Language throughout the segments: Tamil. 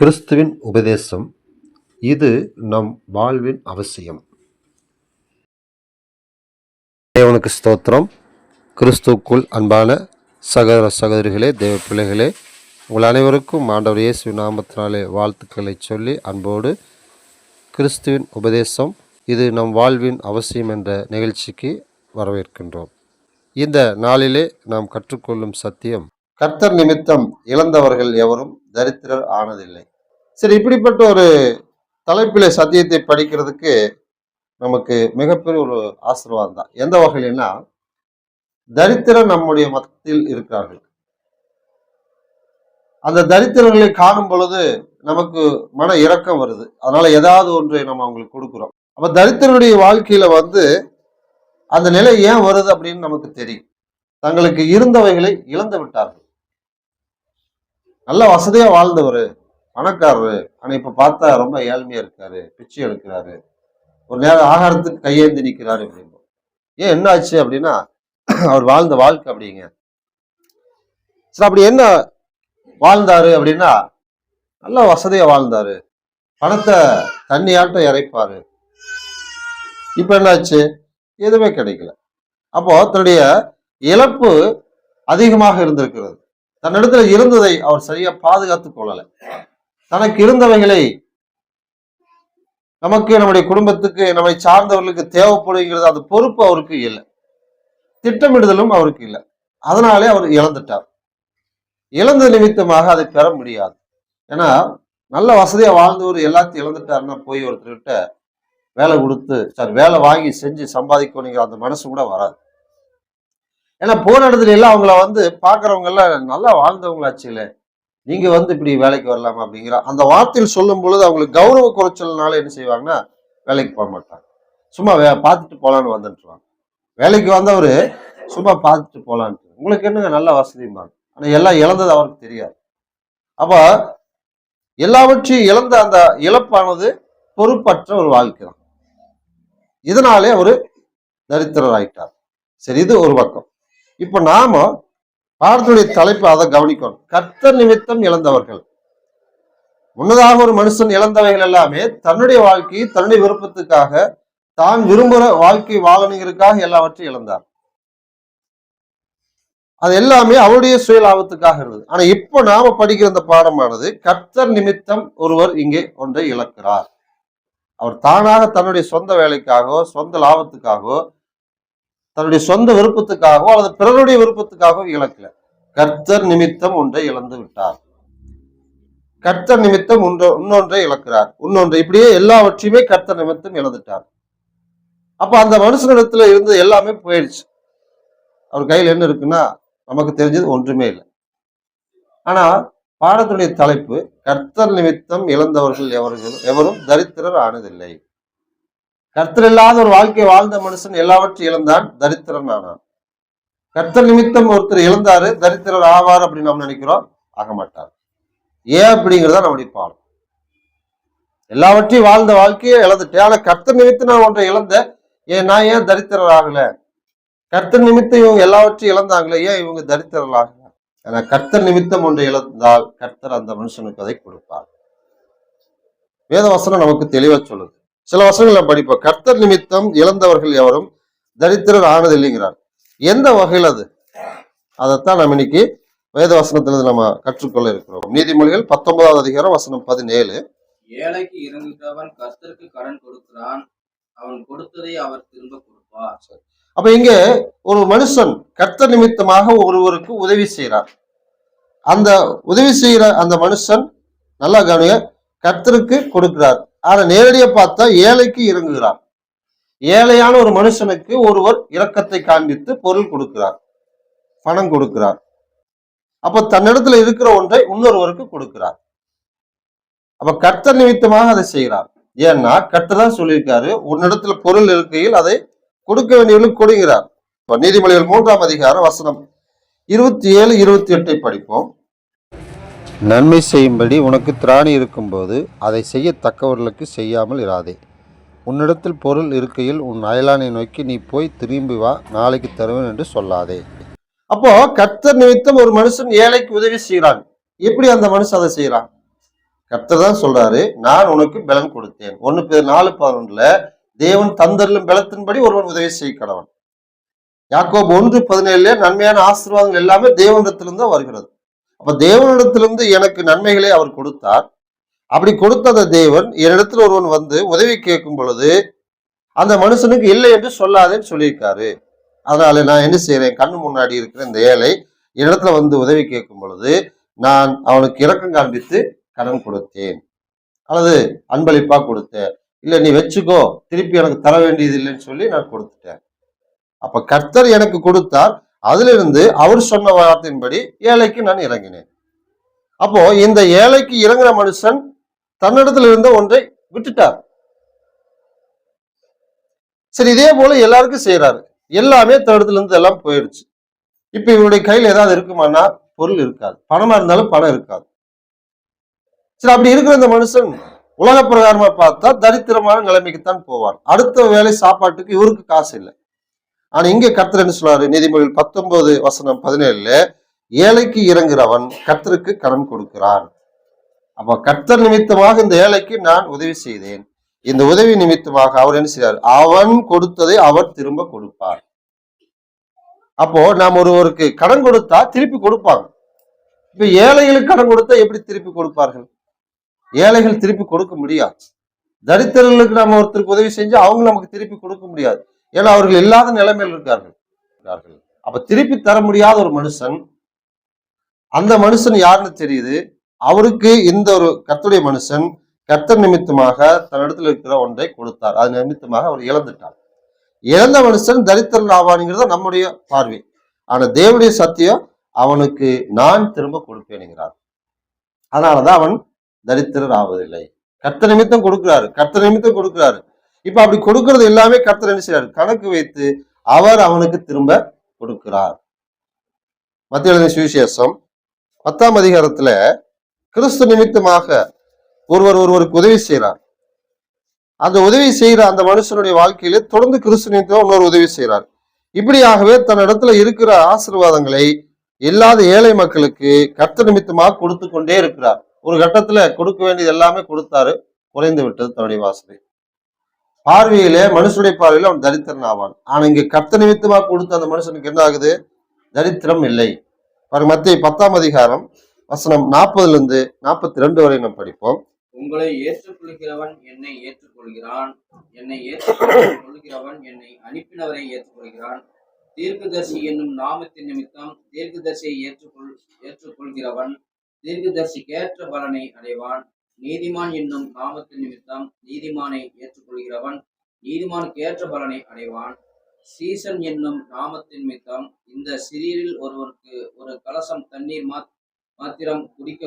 கிறிஸ்துவின் உபதேசம் இது நம் வாழ்வின் அவசியம். தேவனுக்கு ஸ்தோத்திரம். கிறிஸ்துவுக்குள் அன்பான சகோதர சகோதரிகளே, தேவ பிள்ளைகளே, உங்கள் அனைவருக்கும் ஆண்டவர் இயேசு நாமத்தினாலே வாழ்த்துக்களை சொல்லி அன்போடு கிறிஸ்துவின் உபதேசம் இது நம் வாழ்வின் அவசியம் என்ற நிகழ்ச்சிக்கு வரவேற்கின்றோம். இந்த நாளிலே நாம் கற்றுக்கொள்ளும் சத்தியம், கர்த்தர் நிமித்தம் இழந்தவர்கள் எவரும் தரித்திரர் ஆனதில்லை. சரி, இப்படிப்பட்ட ஒரு தலைப்பிலே சத்தியத்தை படிக்கிறதுக்கு நமக்கு மிகப்பெரிய ஒரு ஆசீர்வாதம் தான். எந்த வகையிலன்னா, தரித்திரர் நம்முடைய மதத்தில் இருக்கிறார்கள். அந்த தரித்திரர்களை காணும் பொழுது நமக்கு மன இரக்கம் வருது. அதனால ஏதாவது ஒன்றை நம்ம அவங்களுக்கு கொடுக்குறோம். அப்ப தரித்திரருடைய வாழ்க்கையில அந்த நிலை ஏன் வருது அப்படின்னு நமக்கு தெரியும். தங்களுக்கு இருந்தவைகளை இழந்து விட்டார்கள். நல்ல வசதியா வாழ்ந்தவர், பணக்காரரு, ஆனா இப்ப பார்த்தா ரொம்ப ஏழ்மையா இருக்காரு, பிச்சை எடுக்கிறாரு, ஒரு நேரம் ஆகாரத்துக்கு கையேந்தி நிற்கிறாரு அப்படின்னு. ஏன் என்ன ஆச்சு அப்படின்னா, அவர் வாழ்ந்த வாழ்க்கை அப்படிங்க. சரி, அப்படி என்ன வாழ்ந்தாரு அப்படின்னா, நல்ல வசதியா வாழ்ந்தாரு, பணத்தை தண்ணியாட்டம் இறைப்பாரு. இப்ப என்னாச்சு? எதுவுமே கிடைக்கல. அப்போ தன்னுடைய இழப்பு அதிகமாக இருந்திருக்கிறது. தன்னிடத்துல இருந்ததை அவர் சரியா பாதுகாத்துக் கொள்ளல. தனக்கு இருந்தவைகளை நமக்கு, நம்முடைய குடும்பத்துக்கு, நம்மை சார்ந்தவர்களுக்கு தேவைப்படுகிறது அந்த பொறுப்பு அவருக்கு இல்லை, திட்டமிடுதலும் அவருக்கு இல்லை. அதனாலே அவர் இழந்துட்டார். இழந்த நிமித்தமாக அதை பெற முடியாது. ஏன்னா நல்ல வசதியா வாழ்ந்தவர் எல்லாத்தையும் இழந்துட்டாருன்னா போய் ஒருத்தர்கிட்ட வேலை கொடுத்து வேலை வாங்கி செஞ்சு சம்பாதிக்கணுங்கிற அந்த மனசு கூட வராது. ஏன்னா போன இடத்துல எல்லாம் அவங்கள பாக்குறவங்க எல்லாம் நல்லா வாழ்ந்தவங்களாச்சு இல்லை, நீங்க இப்படி வேலைக்கு வரலாமா அப்படிங்கிற அந்த வார்த்தையில் சொல்லும் பொழுது அவங்களுக்கு கௌரவ குறைச்சல்னால என்ன செய்வாங்கன்னா வேலைக்கு போக மாட்டாங்க. சும்மா பார்த்துட்டு போலான்னு வந்துட்டுருவாங்க. வேலைக்கு வந்தவரு சும்மா பார்த்துட்டு போலான்ட்டு, உங்களுக்கு என்னங்க நல்ல வசதியுமா, ஆனா எல்லாம் இழந்தது அவருக்கு தெரியாது. அப்ப எல்லாவற்றையும் இழந்த அந்த இழப்பானது பொறுப்பற்ற ஒரு வாழ்க்கை தான். இதனாலே அவரு தரித்திரர் ஆயிட்டார். சரி, இது ஒரு பக்கம். இப்ப நாம பாடத்துடைய தலைப்பு அதை கவனிக்கணும். கர்த்தர் நிமித்தம் இழந்தவர்கள். முன்னதாக ஒரு மனுஷன் இழந்தவைகள் எல்லாமே தன்னுடைய வாழ்க்கையை தன்னுடைய விருப்பத்துக்காக, தான் விரும்புகிற வாழ்க்கை வாழணுங்கிறதுக்காக எல்லாவற்றையும் இழந்தார். அது எல்லாமே அவருடைய சுய லாபத்துக்காக இருந்தது. ஆனா இப்போ நாம படிக்கிற இந்த பாடமானது, கர்த்தர் நிமித்தம் ஒருவர் இங்கே ஒன்றை இழக்கிறார். அவர் தானாக தன்னுடைய சொந்த வேலைக்காகவோ, சொந்த லாபத்துக்காகவோ, தன்னுடைய சொந்த விருப்பத்துக்காகவோ அல்லது பிறருடைய விருப்பத்துக்காகவோ இழக்கல. கர்த்தர் நிமித்தம் ஒன்றை இழந்து விட்டார். கர்த்தர் நிமித்தம் இன்னொன்றை இழக்கிறார். இன்னொன்றை, இப்படியே எல்லாவற்றையுமே கர்த்தர் நிமித்தம் இழந்துட்டார். அப்ப அந்த மனுஷனிடத்துல இருந்து எல்லாமே போயிடுச்சு. அவர் கையில் என்ன இருக்குன்னா நமக்கு தெரிஞ்சது ஒன்றுமே இல்லை. ஆனா பாடத்துடைய தலைப்பு, கர்த்தர் நிமித்தம் இழந்தவர்கள் எவரும் தரித்திரர் ஆனதில்லை. கர்த்தர் இல்லாத ஒரு வாழ்க்கை வாழ்ந்த மனுஷன் எல்லாவற்றையும் இழந்தான், தரித்திரன் ஆனான். கர்த்தர் நிமித்தம் ஒருத்தர் இழந்தாரு, தரித்திரர் ஆவார் அப்படின்னு நாம் நினைக்கிறோம், ஆக மாட்டார். ஏன் அப்படிங்கிறதா நம்முடைய பாடம். எல்லாவற்றையும் வாழ்ந்த வாழ்க்கையை இழந்துட்டேன், ஆனா கர்த்தர் நிமித்தம் நான் ஒன்றை இழந்தேன், நான் ஏன் தரித்திரர் ஆகல? கர்த்தர் நிமித்தம் இவங்க எல்லாவற்றையும் இழந்தாங்களே, ஏன் இவங்க தரித்திரர் ஆகல? ஆனா கர்த்தர் நிமித்தம் ஒன்றை இழந்தால் கர்த்தர் அந்த மனுஷனுக்கு அதை கொடுப்பார். வேத வசனம் நமக்கு தெளிவா சொல்லுது. சில வசனங்களை படிப்போம். கர்த்தர் நிமித்தம் இழந்தவர்கள் எவரும் தரித்திரர் ஆனதில்லைங்கிறார். எந்த வகையில் அது? அதைத்தான் நம்ம இன்னைக்கு வேத வசனத்திலிருந்து நம்ம கற்றுக்கொள்ள இருக்கிறோம். நீதிமொழிகள் 19வது அதிகாரம் வசனம் 17. ஏழைக்கு இறங்குகிறவன் கர்த்தருக்கு கடன் கொடுக்கிறான், அவன் கொடுத்ததை அவர் திரும்ப கொடுப்பார். அப்ப இங்க ஒரு மனுஷன் கர்த்தர் நிமித்தமாக ஒருவருக்கு உதவி செய்கிறார். அந்த உதவி செய்கிற அந்த மனுஷன் நல்லா கவனிங்க, கர்த்தருக்கு கொடுக்கிறார். ஆனா நேரடியா பார்த்தா ஏழைக்கு இறங்குகிறார். ஏழையான ஒரு மனுஷனுக்கு ஒருவர் இரக்கத்தை காண்பித்து பொருள் கொடுக்கிறார், பணம் கொடுக்கிறார். அப்ப தன்னிடத்துல இருக்கிற ஒன்றை இன்னொருவருக்கு கொடுக்கிறார். அப்ப கர்த்தர் நிமித்தமாக அதை செய்கிறார். ஏன்னா கர்த்தர் தான் சொல்லியிருக்காரு, உன்னிடத்துல பொருள் இருக்கையில் அதை கொடுக்க வேண்டியவர்களுக்கு கொடுங்கிறார். இப்ப நீதிமொழிகள் 3ஆம் அதிகாரம் வசனம் 27, 28 படிப்போம். நன்மை செய்யும்படி உனக்கு திராணி இருக்கும்போது அதை செய்யத்தக்கவர்களுக்கு செய்யாமல் இராதே. உன்னிடத்தில் பொருள் இருக்கையில் உன் அயலானை நோக்கி நீ போய் திரும்பி வா, நாளைக்கு தருவேன் என்று சொல்லாதே. அப்போ கர்த்தர் நிமித்தம் ஒரு மனுஷன் ஏழைக்கு உதவி செய்கிறான். எப்படி அந்த மனுஷன் அதை செய்யறான்? கர்த்தர் தான் சொல்றாரு, நான் உனக்கு பலன் கொடுத்தேன். 1 பேதுரு 4:11 தேவன் தந்தருளும் பலத்தின்படி ஒருவன் உதவி செய்ய கடவன். யாக்கோபு 1:17 நன்மையான ஆசீர்வாதங்கள் எல்லாமே தேவனிடத்திலிருந்து வருகிறது. அப்ப தேவனிடத்திலிருந்து எனக்கு நன்மைகளை அவர் கொடுத்தார். அப்படி கொடுத்த அந்த தேவன் என்னிடத்தில் ஒருவன் வந்து உதவி கேட்கும் பொழுது அந்த மனுஷனுக்கு இல்லை என்று சொல்லாதேன்னு சொல்லியிருக்காரு. அதனால நான் என்ன செய்யறேன், கண்ணு முன்னாடி இருக்கிற இந்த ஏழை என்னிடத்துல வந்து உதவி கேட்கும் பொழுது நான் அவனுக்கு இரக்கம் காண்பித்து கடன் கொடுத்தேன், அல்லது அன்பளிப்பா கொடுத்தேன். இல்ல நீ வச்சுக்கோ, திருப்பி எனக்கு தர வேண்டியது இல்லைன்னு சொல்லி நான் கொடுத்துட்டேன். அப்ப கர்த்தர் எனக்கு கொடுத்தார், அதிலிருந்து அவர் சொன்ன வார்த்தையின்படி ஏழைக்கு நான் இறங்கினேன். அப்போ இந்த ஏழைக்கு இறங்குற மனுஷன் தன்னிடத்துல இருந்த ஒன்றை விட்டுட்டார். சரி, இதே போல எல்லாருக்கும் செய்யறாரு. எல்லாமே தன்னிடத்துல இருந்து எல்லாம் போயிடுச்சு. இப்ப இவருடைய கையில ஏதாவது இருக்குமானா பொருள் இருக்காது, பணமா இருந்தாலும் பணம் இருக்காது. சரி, அப்படி இருக்கிற இந்த மனுஷன் உலக பிரகாரமா பார்த்தா தரித்திரமான நிலைமைக்குத்தான் போவார். அடுத்த வேலை சாப்பாட்டுக்கு இவருக்கு காசு இல்லை. ஆனா இங்க கர்த்தர் என்ன சொல்றாரு, நீதிமொழிகள் 19:17 ஏழைக்கு இறங்குறவன் கர்த்தருக்கு கடன் கொடுக்கிறான். அப்ப கர்த்தர் நிமித்தமாக இந்த ஏழைக்கு நான் உதவி செய்தேன். இந்த உதவி நிமித்தமாக அவர் என்ன செய்றார், அவன் கொடுத்ததை அவர் திரும்ப கொடுப்பார். அப்போ நாம் ஒருவருக்கு கடன் கொடுத்தா திருப்பி கொடுப்பாங்க. இப்ப ஏழைகளுக்கு கடன் கொடுத்தா எப்படி திருப்பி கொடுப்பார்கள்? ஏழைகள் திருப்பி கொடுக்க முடியாது. தரித்திரர்களுக்கு நம்ம ஒருத்தருக்கு உதவி செஞ்சு அவங்க நமக்கு திருப்பி கொடுக்க முடியாது. ஏன்னா அவர்கள் இல்லாத நிலைமையில் இருக்கார்கள். அப்ப திருப்பி தர முடியாத ஒரு மனுஷன், அந்த மனுஷன் யாருன்னு தெரியுது. அவருக்கு இந்த ஒரு கர்த்தருடைய மனுஷன் கர்த்தர் நிமித்தமாக தன்னிடத்தில் இருக்கிற ஒன்றை கொடுத்தார். அது நிமித்தமாக அவர் இழந்துட்டார். இழந்த மனுஷன் தரித்திரன் ஆவானுங்கிறத நம்முடைய பார்வை. ஆனா தேவனுடைய சத்தியம் அவனுக்கு நான் திரும்ப கொடுப்பேனுங்கிறார். அதனாலதான் அவன் தரித்திரர் ஆவதில்லை. கர்த்தர் நிமித்தம் கொடுக்கிறாரு, கர்த்தர் நிமித்தம் கொடுக்கிறாரு. இப்ப அப்படி கொடுக்கறது எல்லாமே கர்த்தர் என்ன செய்யறாரு, கணக்கு வைத்து அவர் அவனுக்கு திரும்ப கொடுக்கிறார். மத்திய எழுதின சுவிசேஷம் 10ஆம் அதிகாரத்துல கிறிஸ்து நிமித்தமாக ஒருவருக்கு உதவி செய்யறார். அந்த உதவி செய்யற அந்த மனுஷனுடைய வாழ்க்கையிலே தொடர்ந்து கிறிஸ்து நிமித்தம் இன்னொரு உதவி செய்யறார். இப்படியாகவே தன் இடத்துல இருக்கிற ஆசீர்வாதங்களை இல்லாத ஏழை மக்களுக்கு கர்த்தர் நிமித்தமாக கொடுத்து கொண்டே இருக்கிறார். ஒரு கட்டத்துல கொடுக்க வேண்டியது எல்லாமே கொடுத்தாரு, குறைந்து விட்டது தன்னுடைய வாசனை. பார்வையிலே மனுஷனுடைய பார்வையில அவன் தரித்திரன் ஆவான். ஆனா இங்க கர்த்தர் நிமித்தமாக கொடுத்த அந்த மனுஷனுக்கு என்ன ஆகுது, தரித்திரம் இல்லை. மத்திய 10ஆம் அதிகாரம் வசனம் 40-42 வரை நாம் படிப்போம். உங்களை ஏற்றுக்கொள்கிறவன் என்னை ஏற்றுக்கொள்கிறான், என்னை ஏற்றுக்கொள்கிறவன் என்னை அனுப்பினவரை ஏற்றுக்கொள்கிறான். தீர்க்கதரிசி என்னும் நாமத்தின் நிமித்தம் தீர்க்கதரிசியை ஏற்றுக்கொள்கிறவன் தீர்க்கதரிசிக்கேற்ற பலனை அடைவான். நீதிமான் என்னும் நாமத்தின் நிமித்தம் நீதிமானை ஏற்றுக்கொள்கிறவன் நீதிமானுக்கு ஏற்ற பலனை அடைவான். சீசன் என்னும் நாமத்தின் நிமித்தம் இந்த சிறியரில் ஒருவருக்கு ஒரு கலசம் தண்ணீர் மாத்திரம் குடிக்க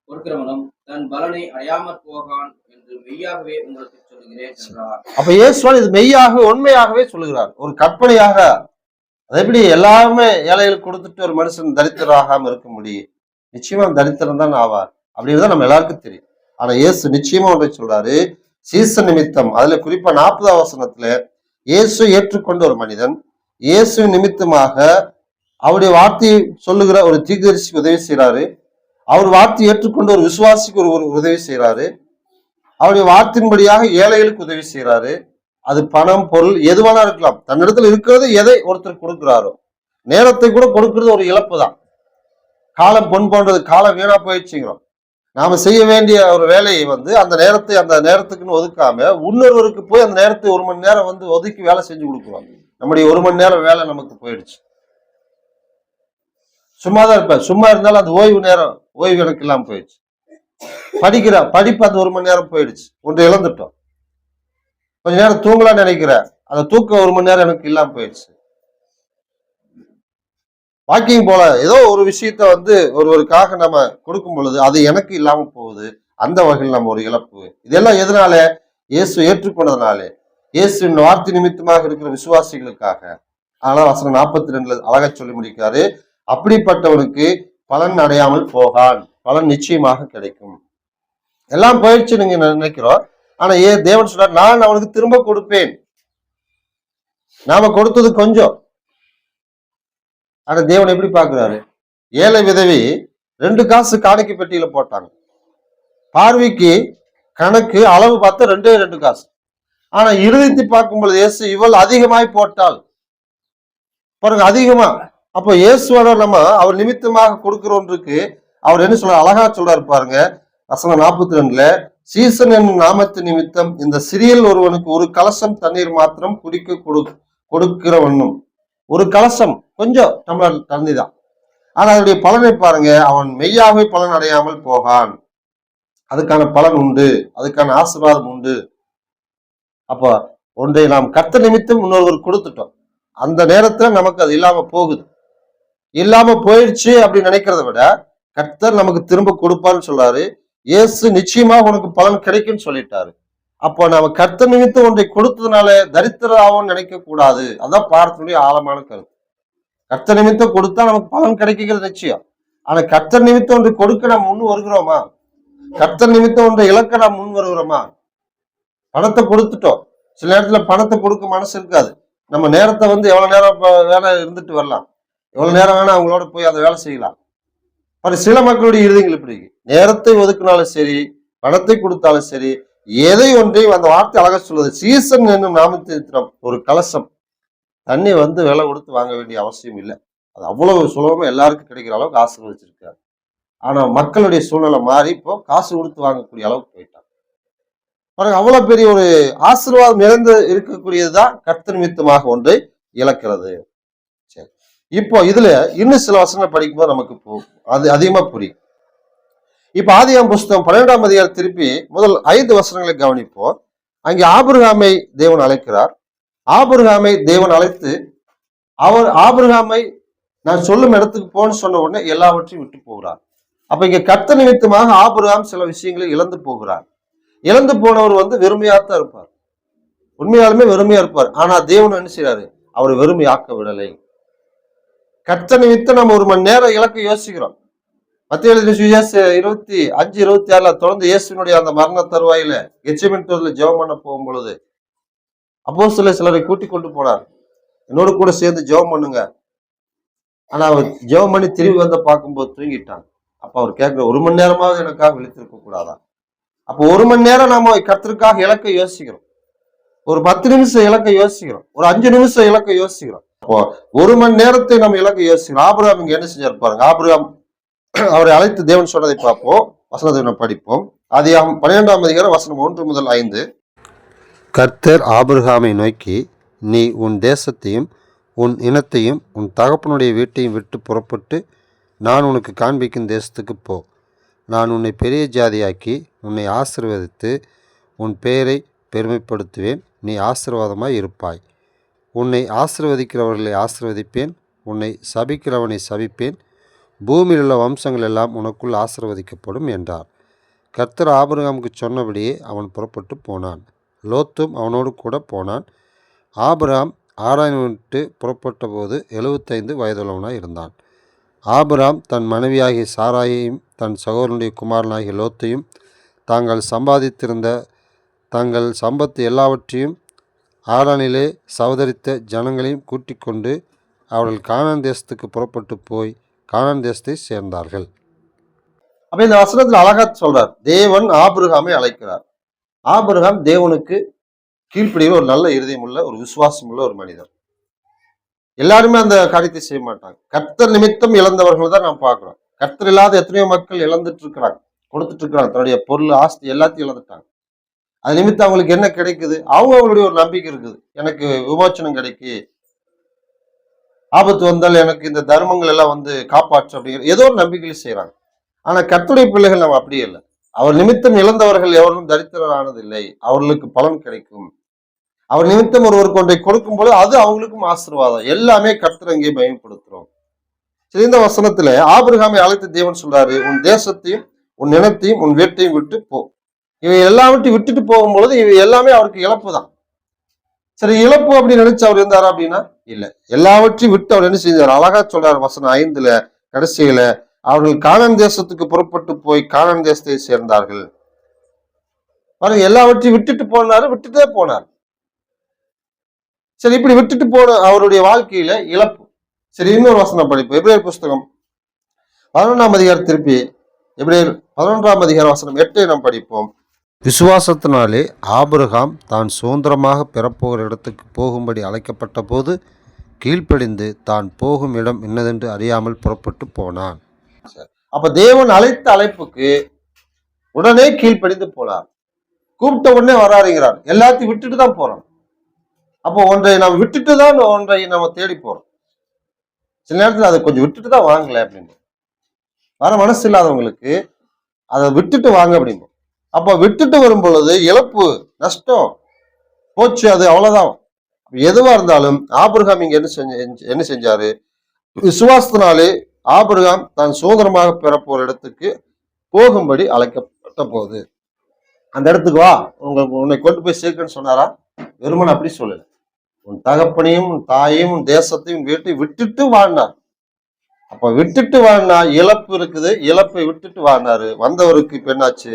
கொடுக்கிறவனும் தன் பலனை அடையாமற் போகான் என்று மெய்யாகவே உங்களுக்கு சொல்லுகிறேன் என்றார். அப்ப இயேசுவான் இது மெய்யாக உண்மையாகவே சொல்லுகிறார், ஒரு கற்பனையாக. அது எப்படி எல்லாருமே ஏழைகளுக்கு கொடுத்துட்டு ஒரு மனுஷன் தரித்திராகாம இருக்க முடியும்? நிச்சயமா தரித்திரம் தான் ஆவார் அப்படின்றத நம்ம எல்லாருக்கும் தெரியும். ஆனா இயேசு நிச்சயமா ஒன்றை சொல்றாரு, சீசன் நிமித்தம். அதுல குறிப்பா 40ஆம் வசனத்துல இயேசு ஏற்றுக்கொண்ட ஒரு மனிதன் இயேசு நிமித்தமாக அவருடைய வார்த்தையை சொல்லுகிற ஒரு தீர்க்கதரிசிக்கு உதவி செய்யறாரு. அவர் வார்த்தை ஏற்றுக்கொண்ட ஒரு விசுவாசிக்கு ஒரு உதவி செய்யறாரு. அவருடைய வார்த்தையின்படியாக ஏழைகளுக்கு உதவி செய்யறாரு. அது பணம், பொருள் எதுவானா இருக்கலாம். தன்னிடத்தில் இருக்கிறது எதை ஒருத்தர் கொடுக்கிறாரோ, நேரத்தை கூட கொடுக்கிறது ஒரு இழப்பு தான். காலம் பொன் போன்றது, காலம் வீணா போயிடுச்சுங்கிறோம். நாம செய்ய வேண்டிய ஒரு வேலையை அந்த நேரத்துக்குன்னு ஒதுக்காம இன்னொருவருக்கு போய் அந்த நேரத்தை 1 மணி நேரம் ஒதுக்கி வேலை செஞ்சு கொடுக்குறோம். நம்முடைய 1 மணி நேரம் வேலை நமக்கு போயிடுச்சு. சும்மாதான் இருப்பேன், சும்மா இருந்தாலும் அந்த ஓய்வு எனக்கு இல்லாம போயிடுச்சு. படிப்பு அந்த 1 மணி நேரம் போயிடுச்சு, ஒன்று இழந்துட்டோம். கொஞ்ச நேரம் தூங்கலாம்னு நினைக்கிறேன், அந்த தூக்கம் 1 மணி நேரம் எனக்கு இல்லாம போயிடுச்சு. வாக்கிங் போல ஏதோ ஒரு விஷயத்த ஒருவருக்காக நம்ம கொடுக்கும் பொழுது அது எனக்கு இல்லாம போகுது. அந்த வகையில் நம்ம ஒரு இழப்பு. இதெல்லாம் எதனால? இயேசு ஏற்றுக்கொண்டதுனாலே, இயேசுவின் வார்த்தை நிமித்தமாக இருக்கிற விசுவாசிகளுக்காக. ஆனா வசனம் 42 அழகா சொல்லி முடிக்கிறாரு, அப்படிப்பட்டவனுக்கு பலன் அடையாமல் போகான், பலன் நிச்சயமாக கிடைக்கும். எல்லாம் போயிடுச்சு நீங்க நினைக்கிறோம். ஆனா தேவன் சொல்றார், நான் அவனுக்கு திரும்ப கொடுப்பேன். நாம கொடுத்தது கொஞ்சம். ஆனா தேவன் எப்படி பாக்குறாரு? ஏழை விதவி 2 காசு காணிக்கை பெட்டியில போட்டாங்க. பார்வைக்கு கணக்கு அளவு பார்த்தா 2 காசு. ஆனா இறுதித்து பார்க்கும் பொழுது இயேசு இவள் அதிகமாய் போட்டாள் பாருங்க, அதிகமா. அப்போ இயேசுவோட நம்ம அவர் நிமித்தமாக கொடுக்கிற ஒன்றுக்கு அவர் என்ன சொல்றாரு, அழகா சொல்றாரு பாருங்க. வசனம் 42 சீசன் என்னும் நாமத்து நிமித்தம் இந்த சிறியல் ஒருவனுக்கு ஒரு கலசம் தண்ணீர் மாத்திரம் குடிக்க கொடுக்கிறவனும். ஒரு கலசம் கொஞ்சம் டம்ளர் தண்ணி தான். ஆனா அதனுடைய பலனை பாருங்க, அவன் மெய்யாகவே பலன் அடையாமல் போகான். அதுக்கான பலன் உண்டு, அதுக்கான ஆசீர்வாதம் உண்டு. அப்போ ஒன்றை நாம் கர்த்தர் நிமித்தம் இன்னொருவர் கொடுத்துட்டோம், அந்த நேரத்துல நமக்கு அது இல்லாம போகுது. இல்லாம போயிடுச்சு அப்படின்னு நினைக்கிறத விட கர்த்தர் நமக்கு திரும்ப கொடுப்பான்னு சொல்றாரு. இயேசு நிச்சயமாக உனக்கு பலன் கிடைக்கும்னு சொல்லிட்டாரு. அப்போ நம்ம கர்த்தர் நிமித்தம் ஒன்றை கொடுத்ததுனால தரித்திராவும் நினைக்க கூடாது. அதான் பாடத்தினுடைய ஆழமான கருத்து. கர்த்தர் நிமித்தம் கொடுத்தா நமக்கு பலன் கிடைக்கிறது நிச்சயம். ஆனா கர்த்தர் நிமித்தம் ஒன்று கொடுக்க நாம் முன் வருகிறோமா? கர்த்தர் நிமித்தம் ஒன்றை இழக்க நாம் முன் வருகிறோமா? பணத்தை கொடுத்துட்டோம், சில நேரத்துல பணத்தை கொடுக்க மனசு இருக்காது. நம்ம நேரத்தை எவ்வளவு நேரம் வேலை இருந்துட்டு வரலாம், எவ்வளவு நேரம் வேணா அவங்களோட போய் அதை வேலை செய்யலாம். சில மக்களுடைய இறுதிகள் இப்படி நேரத்தை ஒதுக்கினாலும் சரி, பணத்தை கொடுத்தாலும் சரி, எதை ஒன்றையும் அந்த வார்த்தை அழகா சொல்லுது. சீசன் என்னும் நாமத்திரம் ஒரு கலசம் தண்ணி விலை கொடுத்து வாங்க வேண்டிய அவசியம் இல்லை. அது அவ்வளவு சுலபமா எல்லாருக்கும் கிடைக்கிற அளவுக்கு ஆசீர்வதிச்சிருக்காரு. ஆனா மக்களுடைய சூழ்நிலை மாறி இப்போ காசு கொடுத்து வாங்கக்கூடிய அளவுக்கு போயிட்டாங்க. அவ்வளவு பெரிய ஒரு ஆசீர்வாதம் இழந்து இருக்கக்கூடியதுதான் கர்த்தர் நிமித்தமாக ஒன்றை இழக்கிறது. சரி, இப்போ இதுல இன்னும் சில வசனங்கள் படிக்கும்போது நமக்கு அது அதிகமா புரியும். இப்ப ஆதியாகமம் புஸ்தகம் 12ஆம் அதிகாரம் திருப்பி முதல் 5 வசனங்களை கவனிப்போம். அங்கே ஆபிரகாமை தேவன் அழைக்கிறார். ஆபிரகாமை தேவன் அழைத்து ஆபிரகாமை நான் சொல்லும் இடத்துக்கு போன்னு சொன்ன உடனே எல்லாவற்றையும் விட்டு போகிறார். அப்ப இங்க கர்த்தர் நிமித்தமாக ஆபிரகாம் சில விஷயங்களை இழந்து போகிறார். இழந்து போனவர் வெறுமையாத்தான் இருப்பார், உண்மையாலுமே வெறுமையா இருப்பார். ஆனா தேவன் என்ன செய்யறாரு, அவரை வெறுமையாக்க விடலை. கர்த்தர் நிமித்தம் நம்ம 1 மணி நேரம் இலக்க யோசிக்கிறோம். மத்திய 25:26 தொடர்ந்து இயேசுவினுடைய அந்த மரண தருவாயில கெத்செமனே தோட்டத்துல ஜெபம் பண்ண போகும் பொழுது சிலரை கூட்டிக் கொண்டு போனார், என்னோடு கூட சேர்ந்து ஜெபம் பண்ணுங்க. ஆனா அவர் ஜெபம் பண்ணி திரும்பி பார்க்கும்போது தூங்கிட்டாங்க. அப்ப அவர் கேட்கிற 1 மணி நேரமாவது எனக்காக விழித்திருக்க கூடாதா? அப்போ 1 மணி நேரம் நாம கர்த்தருக்காக இலக்க யோசிக்கிறோம், ஒரு 10 நிமிஷம் இலக்க யோசிக்கிறோம், ஒரு 5 நிமிஷம் இலக்க யோசிக்கிறோம். அப்போ 1 மணி நேரத்தை நம்ம இலக்க யோசிக்கிறோம். ஆபிரகாம் இங்க என்ன செஞ்சாரு பாருங்க. ஆபிரகாம் அவரை அழைத்து தேவன் சொன்னதை பார்ப்போம், வசனத்தை நம்ம படிப்போம். ஆதியாகமம் 12ஆம் அதிகாரம் வசனம் 1 முதல் 5. கர்த்தர் ஆபிரகாமை நோக்கி, நீ உன் தேசத்தையும் உன் இனத்தையும் உன் தகப்பனுடைய வீட்டையும் விட்டு புறப்பட்டு நான் உனக்கு காண்பிக்கும் தேசத்துக்கு போ. நான் உன்னை பெரிய ஜாதியாக்கி உன்னை ஆசீர்வதித்து உன் பெயரை பெருமைப்படுத்துவேன். நீ ஆசீர்வாதமாய் இருப்பாய். உன்னை ஆசீர்வதிக்கிறவர்களை ஆசீர்வதிப்பேன், உன்னை சபிக்கிறவனை சபிப்பேன். பூமியில் உள்ள வம்சங்கள் எல்லாம் உனக்குள் ஆசீர்வதிக்கப்படும் என்றார். கர்த்தர் ஆபிரகாமுக்கு சொன்னபடியே அவன் புறப்பட்டு போனான். லோத்தும் அவனோடு கூட போனான். ஆபிரகாம் ஆராய்ந்து விட்டு புறப்பட்ட போது 75 வயதுள்ளவனாய் இருந்தான். ஆபிரகாம் தன் மனைவியாகிய சாராயையும் தன் சகோதரனுடைய குமாரனாகிய லோத்தையும் தாங்கள் சம்பாதித்திருந்த தங்கள் சம்பத்து எல்லாவற்றையும் ஆரானிலே சவதரித்த ஜனங்களையும் கூட்டிக் கொண்டு அவர்கள் கானான் தேசத்துக்கு புறப்பட்டு போய் கானான் தேசத்தை சேர்ந்தார்கள். அப்ப இந்த வசனத்துல அழகா சொல்றார், தேவன் ஆபிரகாமை அழைக்கிறார். ஆபிரகாம் தேவனுக்கு கீழ்ப்படிகிற ஒரு நல்ல இருதயம் உள்ள ஒரு விசுவாசம் உள்ள ஒரு மனிதர். எல்லாருமே அந்த காரியத்தை செய்ய மாட்டாங்க. கர்த்தர் நிமித்தம் இழந்தவர்கள் தான் நாம் பார்க்கிறோம். கர்த்தர் இல்லாத எத்தனையோ மக்கள் இழந்துட்டு இருக்கிறாங்க, கொடுத்துட்டு இருக்கிறாங்க, தன்னுடைய பொருள் ஆஸ்தி எல்லாத்தையும் இழந்துட்டாங்க. அது நிமித்தம் அவங்களுக்கு என்ன கிடைக்குது, அவங்களுடைய ஒரு நம்பிக்கை இருக்குது, எனக்கு விமோச்சனம் கிடைக்கு, ஆபத்து வந்தால் எனக்கு இந்த தர்மங்கள் எல்லாம் காப்பாற்று அப்படிங்கிற ஏதோ ஒரு நம்பிக்கையில் செய்யறாங்க. ஆனா கர்த்தருடைய பிள்ளைகள் நம்ம அப்படியே இல்லை. அவர் நிமித்தம் இழந்தவர்கள் எவரும் தரித்திரரானதில்லை, அவர்களுக்கு பலன் கிடைக்கும். அவர் நிமித்தம் ஒருவருக்கு ஒன்றை கொடுக்கும் போது அது அவங்களுக்கும் ஆசீர்வாதம். எல்லாமே கர்த்தர் அங்கே பயன்படுத்துறோம். சரி, இந்த வசனத்துல ஆபிரகாமை அழைத்து தேவன் சொல்றாரு, உன் தேசத்தையும் உன் இனத்தையும் உன் வீட்டையும் விட்டு போ. இவை எல்லாவற்றையும் விட்டுட்டு போகும்பொழுது இவை எல்லாமே அவருக்கு இழப்பு தான். சரி, இழப்பு அப்படின்னு நினைச்சு அவர் இருந்தாரா அப்படின்னா இல்ல. எல்லாவற்றையும் விட்டு அவர் என்ன செஞ்சார், அழகா சொல்றாரு வசனம் 5 கடைசியில, அவர்கள் கானான் தேசத்துக்கு புறப்பட்டு போய் கானான் தேசத்தை சேர்ந்தார்கள். பாருங்க, எல்லாவற்றையும் விட்டுட்டு போனாரு, விட்டுட்டே போனார். சரி, இப்படி விட்டுட்டு போன அவருடைய வாழ்க்கையில இழப்பு. சரி, இன்னொரு வசனம் படிப்போம். எபிரேயர் புஸ்தகம் 11ஆம் அதிகாரம் திருப்பி எபிரேயர் 11ஆம் அதிகாரம் வசனம் 8 நாம் படிப்போம். விசுவாசத்தினாலே ஆபிரகாம் தான் சுதந்திரமாக பெறப்போகிற இடத்துக்கு போகும்படி அழைக்கப்பட்ட போது கீழ்ப்படிந்து தான் போகும் இடம் என்னதென்று அறியாமல் புறப்பட்டு போனான். அப்ப தேவன் அழைத்த அழைப்புக்கு உடனே கீழ்ப்படிந்து போனார். கூப்பிட்ட உடனே வராருங்கிறார். எல்லாத்தையும் விட்டுட்டு தான் போறோம். அப்போ ஒன்றை நாம் விட்டுட்டு தான் ஒன்றை நம்ம தேடி போறோம். சில நேரத்தில் அதை கொஞ்சம் விட்டுட்டு தான் வாங்கல அப்படின்னு வர மனசு இல்லாதவங்களுக்கு அதை விட்டுட்டு வாங்க அப்படிம்போம். அப்போ விட்டுட்டு வரும் பொழுது இழப்பு, நஷ்டம் போச்சு, அது அவ்வளவுதான். எதுவா இருந்தாலும் ஆபிரகாம் இங்க என்ன செஞ்சாரு? விசுவாசத்தினாலே ஆபிரகாம் தான் சுதந்திரமாக பெறப்போற இடத்துக்கு போகும்படி அழைக்கப்பட்ட போது, அந்த இடத்துக்கு வா, உன்னை கொண்டு போய் சேர்க்கன்னு சொன்னாரா? வெறுமன் அப்படி சொல்லல. உன் தகப்பனையும் உன் தாயையும் உன் தேசத்தையும் வீட்டை விட்டுட்டு வாழ்னார். அப்ப விட்டுட்டு வாழ்னா இழப்பு இருக்குது. இழப்பை விட்டுட்டு வாழ்னாரு. வந்தவருக்கு இப்ப என்னாச்சு?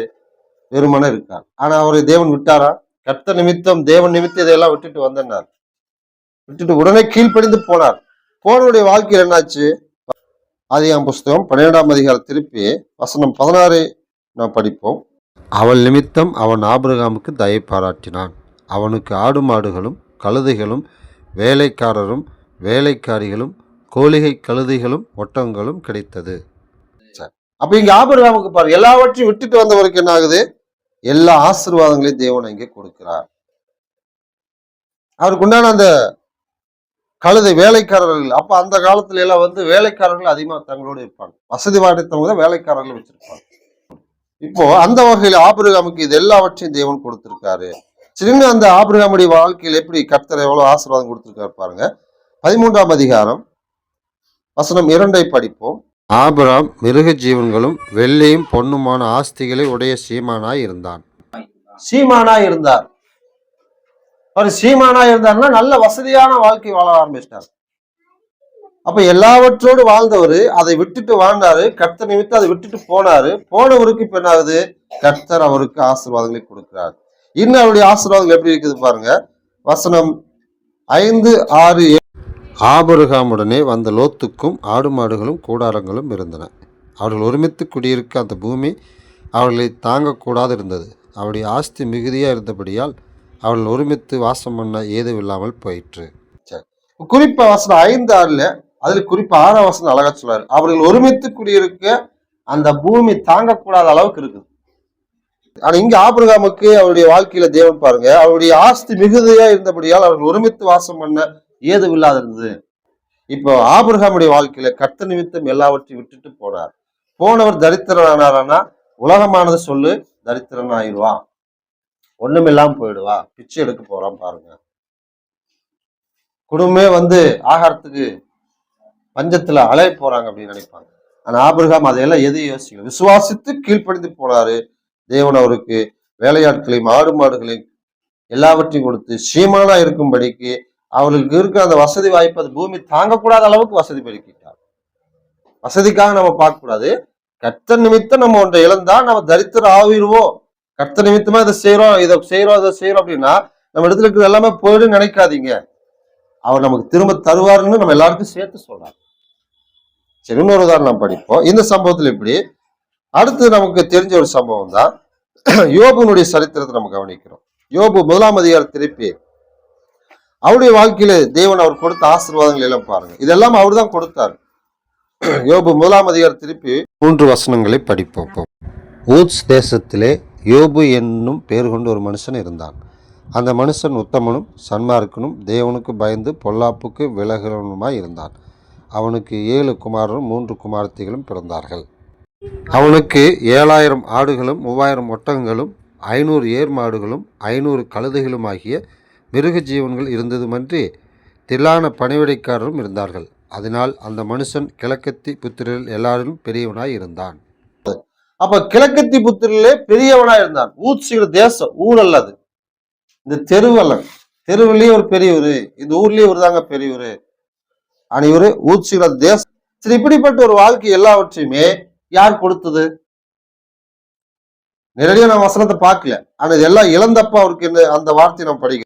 வெறுமன இருக்கார். ஆனா அவரை தேவன் விட்டாரா? கர்த்தர் நிமித்தம், தேவன் நிமித்தம் இதையெல்லாம் விட்டுட்டு வந்தார். விட்டுட்டு உடனே கீழ்ப்படிந்து போனார். போனவருடைய வாழ்க்கையில் என்னாச்சு? ஆதியாகமம் புஸ்தகம் 12ஆம் அதிகாரம் திருப்பி வசனம் 16 நாம் படிப்போம். அவள் நிமித்தம் அவன் ஆபிரகாமுக்கு தயை பாராட்டினான். அவனுக்கு ஆடு மாடுகளும் கழுதைகளும் வேலைக்காரரும் வேலைக்காரிகளும் கோலிகை கழுதைகளும் ஒட்டங்களும் கிடைத்தது. அப்ப இங்க ஆபிரகாமுக்கு பாரு, எல்லாவற்றையும் விட்டுட்டு வந்தவருக்கு என்ன ஆகுது? எல்லா ஆசீர்வாதங்களையும் தேவன் இங்கே கொடுக்கிறார். அவருக்கு உண்டான அந்த கழுதை வேலைக்காரர்கள், அப்ப அந்த காலத்துல எல்லாம் வேலைக்காரர்கள் அதிகமா தங்களோடு இருப்பாங்க. வசதி வாய்த்தவங்க தான் வேலைக்காரர்கள் வச்சிருப்பாங்க. இப்போ அந்த வகையில ஆபிரகாமுக்கு இது எல்லாவற்றையும் தேவன் கொடுத்திருக்காரு. சின்ன அந்த ஆபிரகாமுடைய வாழ்க்கையில் எப்படி கர்த்தர் எவ்வளவு ஆசீர்வாதம் கொடுத்திருக்காரு பாருங்க. 13ஆம் அதிகாரம் வசனம் 2 படிப்போம். ஆபிரகாம் மிருக ஜீவன்களும் வெள்ளியும் பொன்னுமான ஆஸ்திகளை உடைய சீமானாய் இருந்தான். சீமானாய் இருந்தார். அவர் சீமானாய் இருந்தார்னா நல்ல வசதியான வாழ்க்கை வாழ ஆரம்பிச்சிட்டார். அப்ப எல்லாவற்றோடு வாழ்ந்தவர் அதை விட்டுட்டு வாழ்ந்தாரு. கர்த்தர் நிமித்தம் அதை விட்டுட்டு போனாரு. போனவருக்கு இப்ப என்ன ஆகுது? கர்த்தர் அவருக்கு ஆசீர்வாதங்களை கொடுக்கிறார். இன்னும் அவருடைய ஆசீர்வாதங்கள் எப்படி இருக்குது பாருங்க. வசனம் 5, 6, 7. ஆபிரகாமுடனே வந்த லோத்துக்கும் ஆடு மாடுகளும் கூடாரங்களும் இருந்தன. அவர்கள் ஒருமித்து குடியிருக்க அந்த பூமி அவர்களை தாங்கக்கூடாது இருந்தது. அவருடைய ஆஸ்தி மிகுதியாக இருந்தபடியால் அவர்கள் ஒருமித்து வாசம் பண்ண ஏதுவில்லாமல் போயிற்று. குறிப்பா வசனம் 5, 6 அதுல குறிப்பா 6ஆம் வசனம் அழகா சொல்றாரு. அவர்கள் ஒருமித்து குடியிருக்க அந்த பூமி தாங்கக்கூடாத அளவுக்கு இருக்குது. ஆனா இங்க ஆபிரகாமுக்கு அவருடைய வாழ்க்கையில தேவன் பாருங்க, அவருடைய ஆஸ்தி மிகுதியா இருந்தபடியால் அவர்கள் ஒருமித்து வாசம் பண்ண ஏதுவில்லாது இருந்தது. இப்போ ஆபிரகாமுடைய வாழ்க்கையில கர்த்தர் நிமித்தம் எல்லாவற்றையும் விட்டுட்டு போனார். போனவர் தரித்திரனானாரானா உலகமானது சொல்லு தரித்திரன் ஆயிடுவான், ஒண்ணும் இல்லாம போயிடுவா, பிச்சை எடுக்க போறான் பாருங்க. குடும்பமே ஆகாரத்துக்கு பஞ்சத்துல அலைய போறாங்க அப்படின்னு நினைப்பாங்க. ஆனா ஆபிரகாம் அதையெல்லாம் எதையும் யோசிக்கல. விசுவாசித்து கீழ்ப்படிந்து போனாரு. தேவன் அவருக்கு வேலையாட்களையும் ஆடு மாடுகளையும் எல்லாவற்றையும் கொடுத்து சீமானா இருக்கும்படிக்கு அவர்களுக்கு இருக்கிற அந்த வசதி வாய்ப்பு அது பூமி தாங்கக்கூடாத அளவுக்கு வசதி பெருக்கிட்டார். வசதிக்காக நம்ம பார்க்க கூடாது. கர்த்தர் நிமித்தம் நம்ம ஒன்றை இழந்தா நம்ம தரித்திரம் ஆகிடுவோம். கர்த்தர் நிமித்தமா இதை செய்யறோம் அப்படின்னா நம்ம இடத்துல இருக்கிறது எல்லாமே போயிடும் நினைக்காதீங்க. அவர் நமக்கு திரும்ப தருவாருன்னு நம்ம எல்லாருக்கும் சேர்த்து சொல்றாரு. சரி, இன்னொரு உதாரணம் படிப்போம். இந்த சம்பவத்துல எப்படி அடுத்து நமக்கு தெரிஞ்ச ஒரு சம்பவம் தான் யோபுனுடைய சரித்திரத்தை நம்ம கவனிக்கிறோம். யோபு 1ஆம் அதிகாரம் திருப்பி அவருடைய வாழ்க்கையில தேவன் அவர் கொடுத்த ஆசீர்வாதங்கள் எல்லாம் பாருங்க. இதெல்லாம் அவர் தான் கொடுத்தார். யோபு 1ஆம் அதிகாரம் திருப்பி 3 வசனங்களை படிப்போம். ஊத்ஸ் தேசத்திலே யோபு என்னும் பேர் கொண்டு ஒரு மனுஷன் இருந்தான். அந்த மனுஷன் உத்தமனும் சன்மார்க்கனும் தேவனுக்கு பயந்து பொல்லாப்புக்கு விலகிறவனுமாய் இருந்தான். அவனுக்கு 7 குமாரரும் 3 குமாரத்திகளும் பிறந்தார்கள். அவனுக்கு 7000 ஆடுகளும் 3000 ஒட்டகங்களும் 500 ஏர் மாடுகளும் 500 கழுதைகளும் ஆகிய மிருக ஜீவன்கள் இருந்ததுமன்றி தில்லான பணிவிடைக்காரரும் இருந்தார்கள். அதனால் அந்த மனுஷன் கிழக்கத்தி புத்திரரில் எல்லாரிலும் பெரியவனாய் இருந்தான். அப்ப கிழக்கத்தி புத்திரிலே பெரியவனாய் இருந்தான். ஊத்சியோட தேசம், ஊர் அல்லது இந்த தெருவு அல்ல. தெருவிலேயே ஒரு பெரியவர், இந்த ஊர்லயே ஒரு தாங்க பெரியவர். ஆனா இவரு ஊத்சியோட தேசம். சரி, இப்படிப்பட்ட ஒரு வாழ்க்கை எல்லாவற்றையுமே யார் கொடுத்தது? நேரடியா நான் வசனத்தை பார்க்கல. ஆனா இதெல்லாம் இழந்தப்ப அவருக்கு என்ன அந்த வார்த்தையை நாம் படிக்கிறோம்.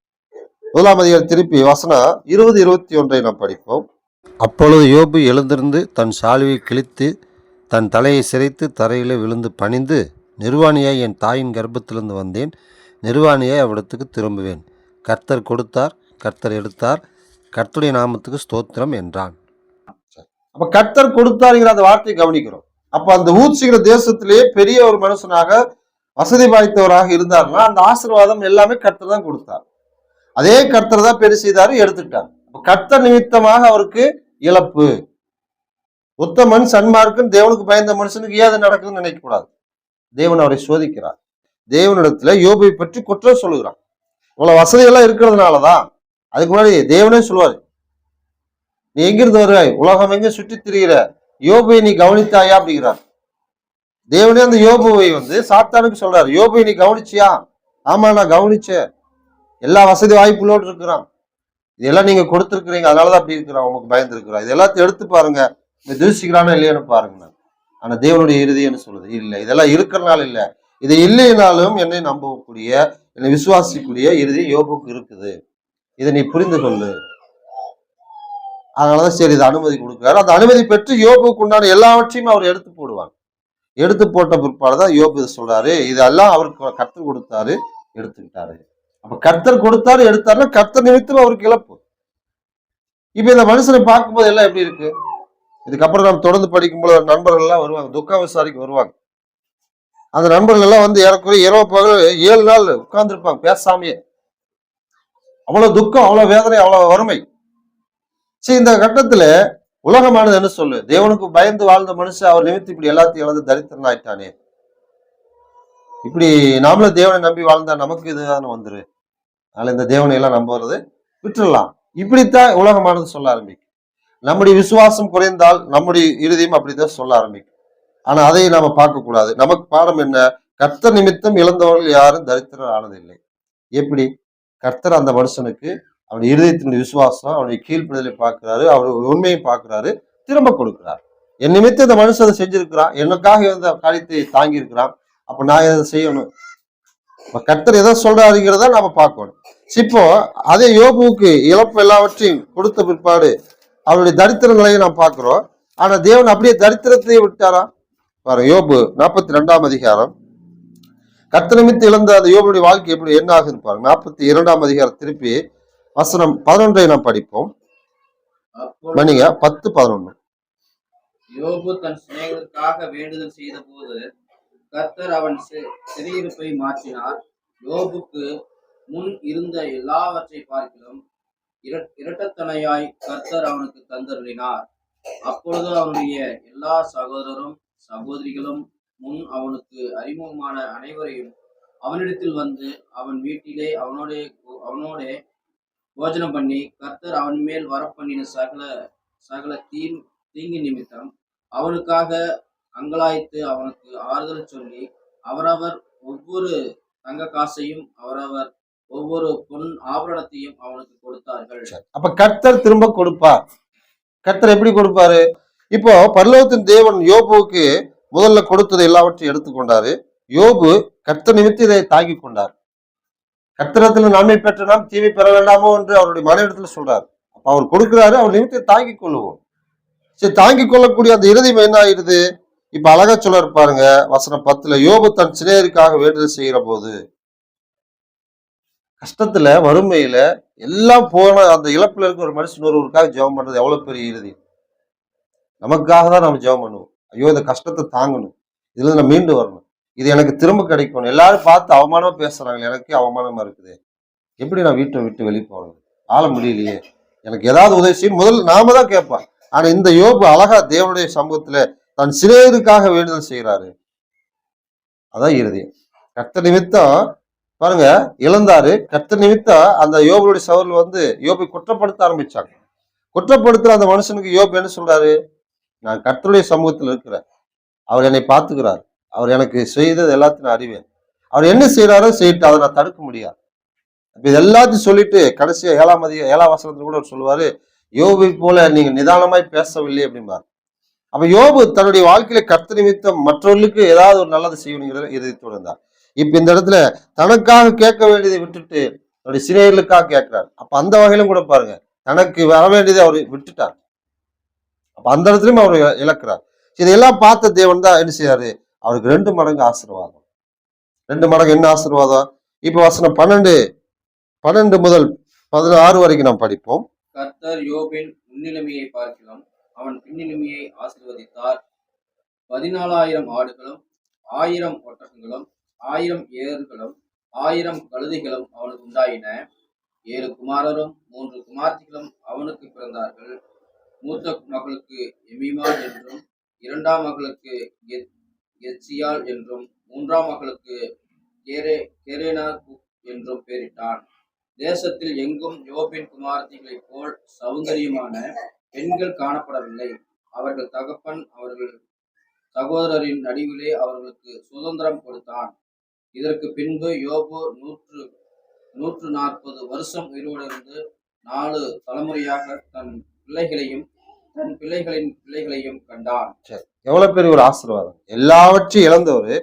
1ஆம் அதிகாரம் திருப்பி வசனம் 20, 21 நாம் படிப்போம். அப்பொழுது யோபு எழுந்திருந்து தன் சால்வையை கிழித்து தன் தலையை சிரைத்து தரையிலே விழுந்து பணிந்து, நிர்வாணியாய் என் தாயின் கர்ப்பத்திலிருந்து வந்தேன், நிர்வாணியாய் அவ்விடத்துக்கு திரும்புவேன். கர்த்தர் கொடுத்தார், கர்த்தர் எடுத்தார், கர்த்தருடைய நாமத்துக்கு ஸ்தோத்திரம் என்றான். அப்ப கர்த்தர் கொடுத்தாருங்கிற அந்த வார்த்தையை கவனிக்கிறோம். அப்ப அந்த ஊத்சிக்கிற தேசத்திலேயே பெரிய ஒரு மனுஷனாக வசதி வாய்த்தவராக இருந்தாருன்னா அந்த ஆசீர்வாதம் எல்லாமே கர்த்தர் தான் கொடுத்தார். அதே கர்த்தர் தான் பெரிய செய்தாரு, எடுத்துட்டார். கர்த்தர் நிமித்தமாக அவருக்கு இழப்பு. உத்தமன் சன்மார்க்கன் தேவனுக்கு பயந்த மனுஷனுக்கு ஏது நடக்குதுன்னு நினைக்க கூடாது. தேவன் அவரை சோதிக்கிறார். தேவனிடத்துல யோபை பற்றி குற்றம் சொல்லுகிறான். இவ்வளவு வசதியெல்லாம் இருக்கிறதுனாலதான். அதுக்கு முன்னாடி தேவனே சொல்லுவாரு, நீ எங்கிருந்து வருவாய், உலகம் எங்க சுற்றி திரிகிற, யோபை நீ கவனித்தாயா அப்படிங்கிறார். தேவனே அந்த யோபுவை சாத்தானுக்கு சொல்றாரு, யோபை நீ கவனிச்சியா? ஆமா, நான் கவனிச்சேன். எல்லா வசதி வாய்ப்புகளோடு இருக்கிறான். இதெல்லாம் நீங்க கொடுத்துருக்கிறீங்க, அதனாலதான் அப்படி இருக்கிறான், உங்களுக்கு பயந்து இருக்கிறான். இது எல்லாத்தையும் எடுத்து பாருங்க, இந்த தூசிக்கிறானா இல்லையான்னு பாருங்க. ஆனா தேவனுடைய இறுதின்னு சொல்லுது, இல்லை, இதெல்லாம் இருக்கிறனால இல்லை, இது இல்லைனாலும் என்னை நம்பக்கூடிய, என்னை விசுவாசிக்கூடிய இறுதி யோபுக்கு இருக்குது. இதை நீ புரிந்து கொள்ளு. அதனாலதான் சரி இதை அனுமதி கொடுக்குறாரு. அந்த அனுமதி பெற்று யோபுக்கு உண்டான எல்லாவற்றையும் அவர் எடுத்து போடுவாங்க. எடுத்து போட்ட பிற்பாடுதான் யோபு இதை சொல்றாரு, இதெல்லாம் அவருக்கு கர்த்தர் கொடுத்தாரு, எடுத்துக்கிட்டாரு. அப்ப கர்த்தர் கொடுத்தாரு, எடுத்தாருன்னா கர்த்தர் நிமித்தம் அவருக்கு இழப்பு. இப்ப இந்த மனுஷனை பார்க்கும்போது எல்லாம் எப்படி இருக்கு? இதுக்கப்புறம் நம்ம தொடர்ந்து படிக்கும்போது நண்பர்கள் எல்லாம் வருவாங்க, துக்கம் விசாரிக்க வருவாங்க. அந்த நண்பர்கள் எல்லாம் ஏறக்குறைய இரவு பகல் 7 நாள் உட்கார்ந்துருப்பாங்க பேசாமையே. அவ்வளவு துக்கம், அவ்வளவு வேதனை, அவ்வளவு வறுமை. சரி, இந்த கட்டத்துல உலகமானது என்ன சொல்லு, தேவனுக்கு பயந்து வாழ்ந்த மனுஷன் அவர் நிமித்தம் இப்படி எல்லாத்தையும் இழந்து தரித்திரன் ஆயிட்டானே, இப்படி நாமளும் தேவனை நம்பி வாழ்ந்தா நமக்கு இதுதான் வந்துரு, அதனால இந்த தேவனை எல்லாம் நம்புறது விட்டுடலாம், இப்படித்தான் உலகமானது சொல்ல ஆரம்பிக்கும். நம்முடைய விசுவாசம் குறைந்தால் நம்முடைய இறுதியும் அப்படித்தான் சொல்ல ஆரம்பிக்கும். ஆனா அதை நாம பார்க்க கூடாது. நமக்கு பாடம் என்ன? கர்த்தர் நிமித்தம் இழந்தவர்கள் யாரும் தரித்திரர் ஆனதில்லை. எப்படி? கர்த்தர் அந்த மனுஷனுக்கு அவனுடைய இருதயத்தினுடைய விசுவாசம், அவனுடைய கீழ்ப்படிதலை பார்க்கிறாரு, அவருடைய உண்மையை பார்க்கிறாரு, திரும்ப கொடுக்கிறார். என் நிமித்தம் இந்த மனுஷன் அதை செஞ்சிருக்கிறான், எனக்காக இந்த காரியத்தை தாங்கி இருக்கிறான், அப்ப நான் எதை செய்யணும்? கர்த்தர் எதை சொல்றாருங்கிறத நாம பார்க்கணும். இப்போ அதே யோபுவுக்கு இழப்பு எல்லாவற்றையும் கொடுத்த பிற்பாடு அவருடைய தரித்திர நிலையை நாம் பார்க்கிறோம். ஆனா தேவன் அப்படியே தரித்திரத்தையே விட்டாரா பாருங்க. யோபு 42ஆம் அதிகாரம், கர்த்தர் நிமித்தம் இழந்த அந்த யோபுடைய வாழ்க்கை எப்படி என்ன ஆகுதுன்னு பாருங்க. 42ஆம் அதிகாரம் திருப்பி வசனம் 11 நாம் படிப்போம். மணிங்க 10-11. யோபு தன் சிநேகிதருக்காக வேண்டுதல் செய்த போது கர்த்தர் அவன் சிறையிருப்பை மாற்றினார். யோபுக்கு முன் இருந்த எல்லாவற்றை பார்க்கிலும் இரட்டத்தனையாய் கர்த்தர் அவனுக்கு தந்தருளினார். அப்பொழுது அவனுடைய எல்லா சகோதரரும் சகோதரிகளும் முன் அவனுக்கு அறிமுகமான அனைவரையும் அவனிடத்தில் வந்து அவன் வீட்டிலே அவனோட போஜனம் பண்ணி, கர்த்தர் அவன் மேல் வரப்பண்ணின சகல தீங்கு நிமித்தம் அவனுக்காக அங்கலாய்த்து அவனுக்கு ஆறுதல் சொல்லி, அவரவர் ஒவ்வொரு தங்க காசையும் அவரவர் ஒவ்வொரு பொன் ஆபரணத்தையும் அவனுக்கு கொடுத்தார்கள். அப்ப கர்த்தர் திரும்ப கொடுப்பார். கர்த்தர் எப்படி கொடுப்பாரு? இப்போ பரலோகத்தின் தேவன் யோபுவுக்கு முதல்ல கொடுத்தது எல்லாவற்றையும் எடுத்துக்கொண்டாரு. யோபு கர்த்தர் நிமித்தம் இதை தாங்கி கொண்டார். கர்த்தரத்துல நன்மை பெற்ற நாம் தீமை பெற வேண்டாமோ என்று அவருடைய மனைவிடத்துல சொல்றாரு. அப்ப அவர் கொடுக்கிறாரு, அவர் நிமித்தம் தாங்கி கொள்ளுவோம். சரி, தாங்கி கொள்ளக்கூடிய அந்த இறுதியம் என்ன ஆயிடுது? இப்ப அழகா சொல்ல பாருங்க, வசனம் 10. யோபு தன் சிநேகருக்காக வேண்டுதல் செய்கிற போது, கஷ்டத்துல வறுமையில எல்லாம் போன அந்த இழப்புல இருக்க ஒரு மனுஷன் ஒருவருக்காக ஜெபம் பண்றது எவ்வளவு பெரிய இறுதி. நமக்காக தான் நம்ம ஜெபம் பண்ணுவோம். ஐயோ, இந்த கஷ்டத்தை தாங்கணும், இதுல நான் மீண்டு வரணும், இது எனக்கு திரும்ப கிடைக்கணும். எல்லாரும் பார்த்து அவமானமா பேசுறாங்க, எனக்கு அவமானமா இருக்குது, எப்படி நான் வீட்டை விட்டு வெளியே போறது, ஆள முடியலையே, எனக்கு ஏதாவது உதவி செய்யும் முதல்ல நாம தான் கேட்பான். ஆனா இந்த யோபு அழகா தேவனுடைய சமூகத்துல தன் சிநேகருக்காக வேண்டுதல் செய்யறாரு. அதான் இறுதி. கர்த்தர் நிமித்தம் பாருங்க இழந்தாரு. கர்த்தர் நிமித்தம் அந்த யோபுடைய சகோதரர்கள் யோபை குற்றப்படுத்த ஆரம்பிச்சாங்க. குற்றப்படுத்துற அந்த மனுஷனுக்கு யோபு என்ன சொல்றாரு? நான் கர்த்தருடைய சமூகத்தில் இருக்கிறேன், அவர் என்னை பார்த்துக்கிறார், அவர் எனக்கு செய்தது எல்லாத்தையும் நான் அறிவேன், அவர் என்ன செய்யறாரோ செய்யிட்டு, அதை நான் தடுக்க முடியாது. அப்ப இது எல்லாத்தையும் சொல்லிட்டு கடைசியா 7ஆம் வசனத்துல கூட அவர் சொல்லுவாரு, யோபை போல நீங்க நிதானமாய் பேசவில்லை அப்படிம்பார். அப்ப யோபு தன்னுடைய வாழ்க்கையில கர்த்தர் நிமித்தம் மற்றவர்களுக்கு ஏதாவது ஒரு நல்லது செய்யணுங்கிற இறுதியத்தோடு இருந்தார். இப்ப இந்த இடத்துல தனக்காக கேட்க வேண்டியதை விட்டுட்டு அவருடைய சிநேகர்களுக்காக கேட்கிறார். அப்ப அந்த வகையிலும் கூட பாருங்க, தனக்கு வர வேண்டியதை அவர் விட்டுட்டார். அப்ப அந்த இடத்துலயும் அவர் இழக்கிறார். இதையெல்லாம் பார்த்த தேவன் தான் என்ன செய்யாரு, அவருக்கு 2 மடங்கு ஆசீர்வாதம். 2 மடங்கு என்ன ஆசீர்வாதம்? இப்ப வசனம் 12 முதல் 16 வரைக்கும் நாம் படிப்போம். கர்த்தர் யோபின் முன்னிலைமையை பார்க்கலாம் அவன் பின்னிலைமையை ஆசீர்வதித்தார். 14,000 ஆடுகளும் 1000 ஒட்டகங்களும் 1000 ஏர்களும் 1000 கழுதைகளும் அவனுக்கு உண்டாயின. 7 குமாரரும் 3 குமார்த்திகளும் அவனுக்கு பிறந்தார்கள். மூத்த மகளுக்கு எமிமால் என்றும், 2ஆம் மகளுக்கு எச்சியால் என்றும், 3ஆம் மகளுக்கு கெரேனாகுப் என்றும் பெயரிட்டான். தேசத்தில் எங்கும் யோபின் குமாரத்திகளைப் போல் சௌந்தரியமான பெண்கள் காணப்படவில்லை. அவர்கள் தகப்பன் அவர்கள் சகோதரரின் நடுவிலே அவர்களுக்கு சுதந்திரம் கொடுத்தான். இதற்கு பின்பு யோபு 140 வருஷம் உயிரோடு இருந்து 4 தலைமுறையாக தன் பிள்ளைகளையும் தன் பிள்ளைகளின் பிள்ளைகளையும் கண்டான். எவ்வளவு பெரிய ஒரு ஆசீர்வாதம். எல்லாவற்றையும் இழந்தவர்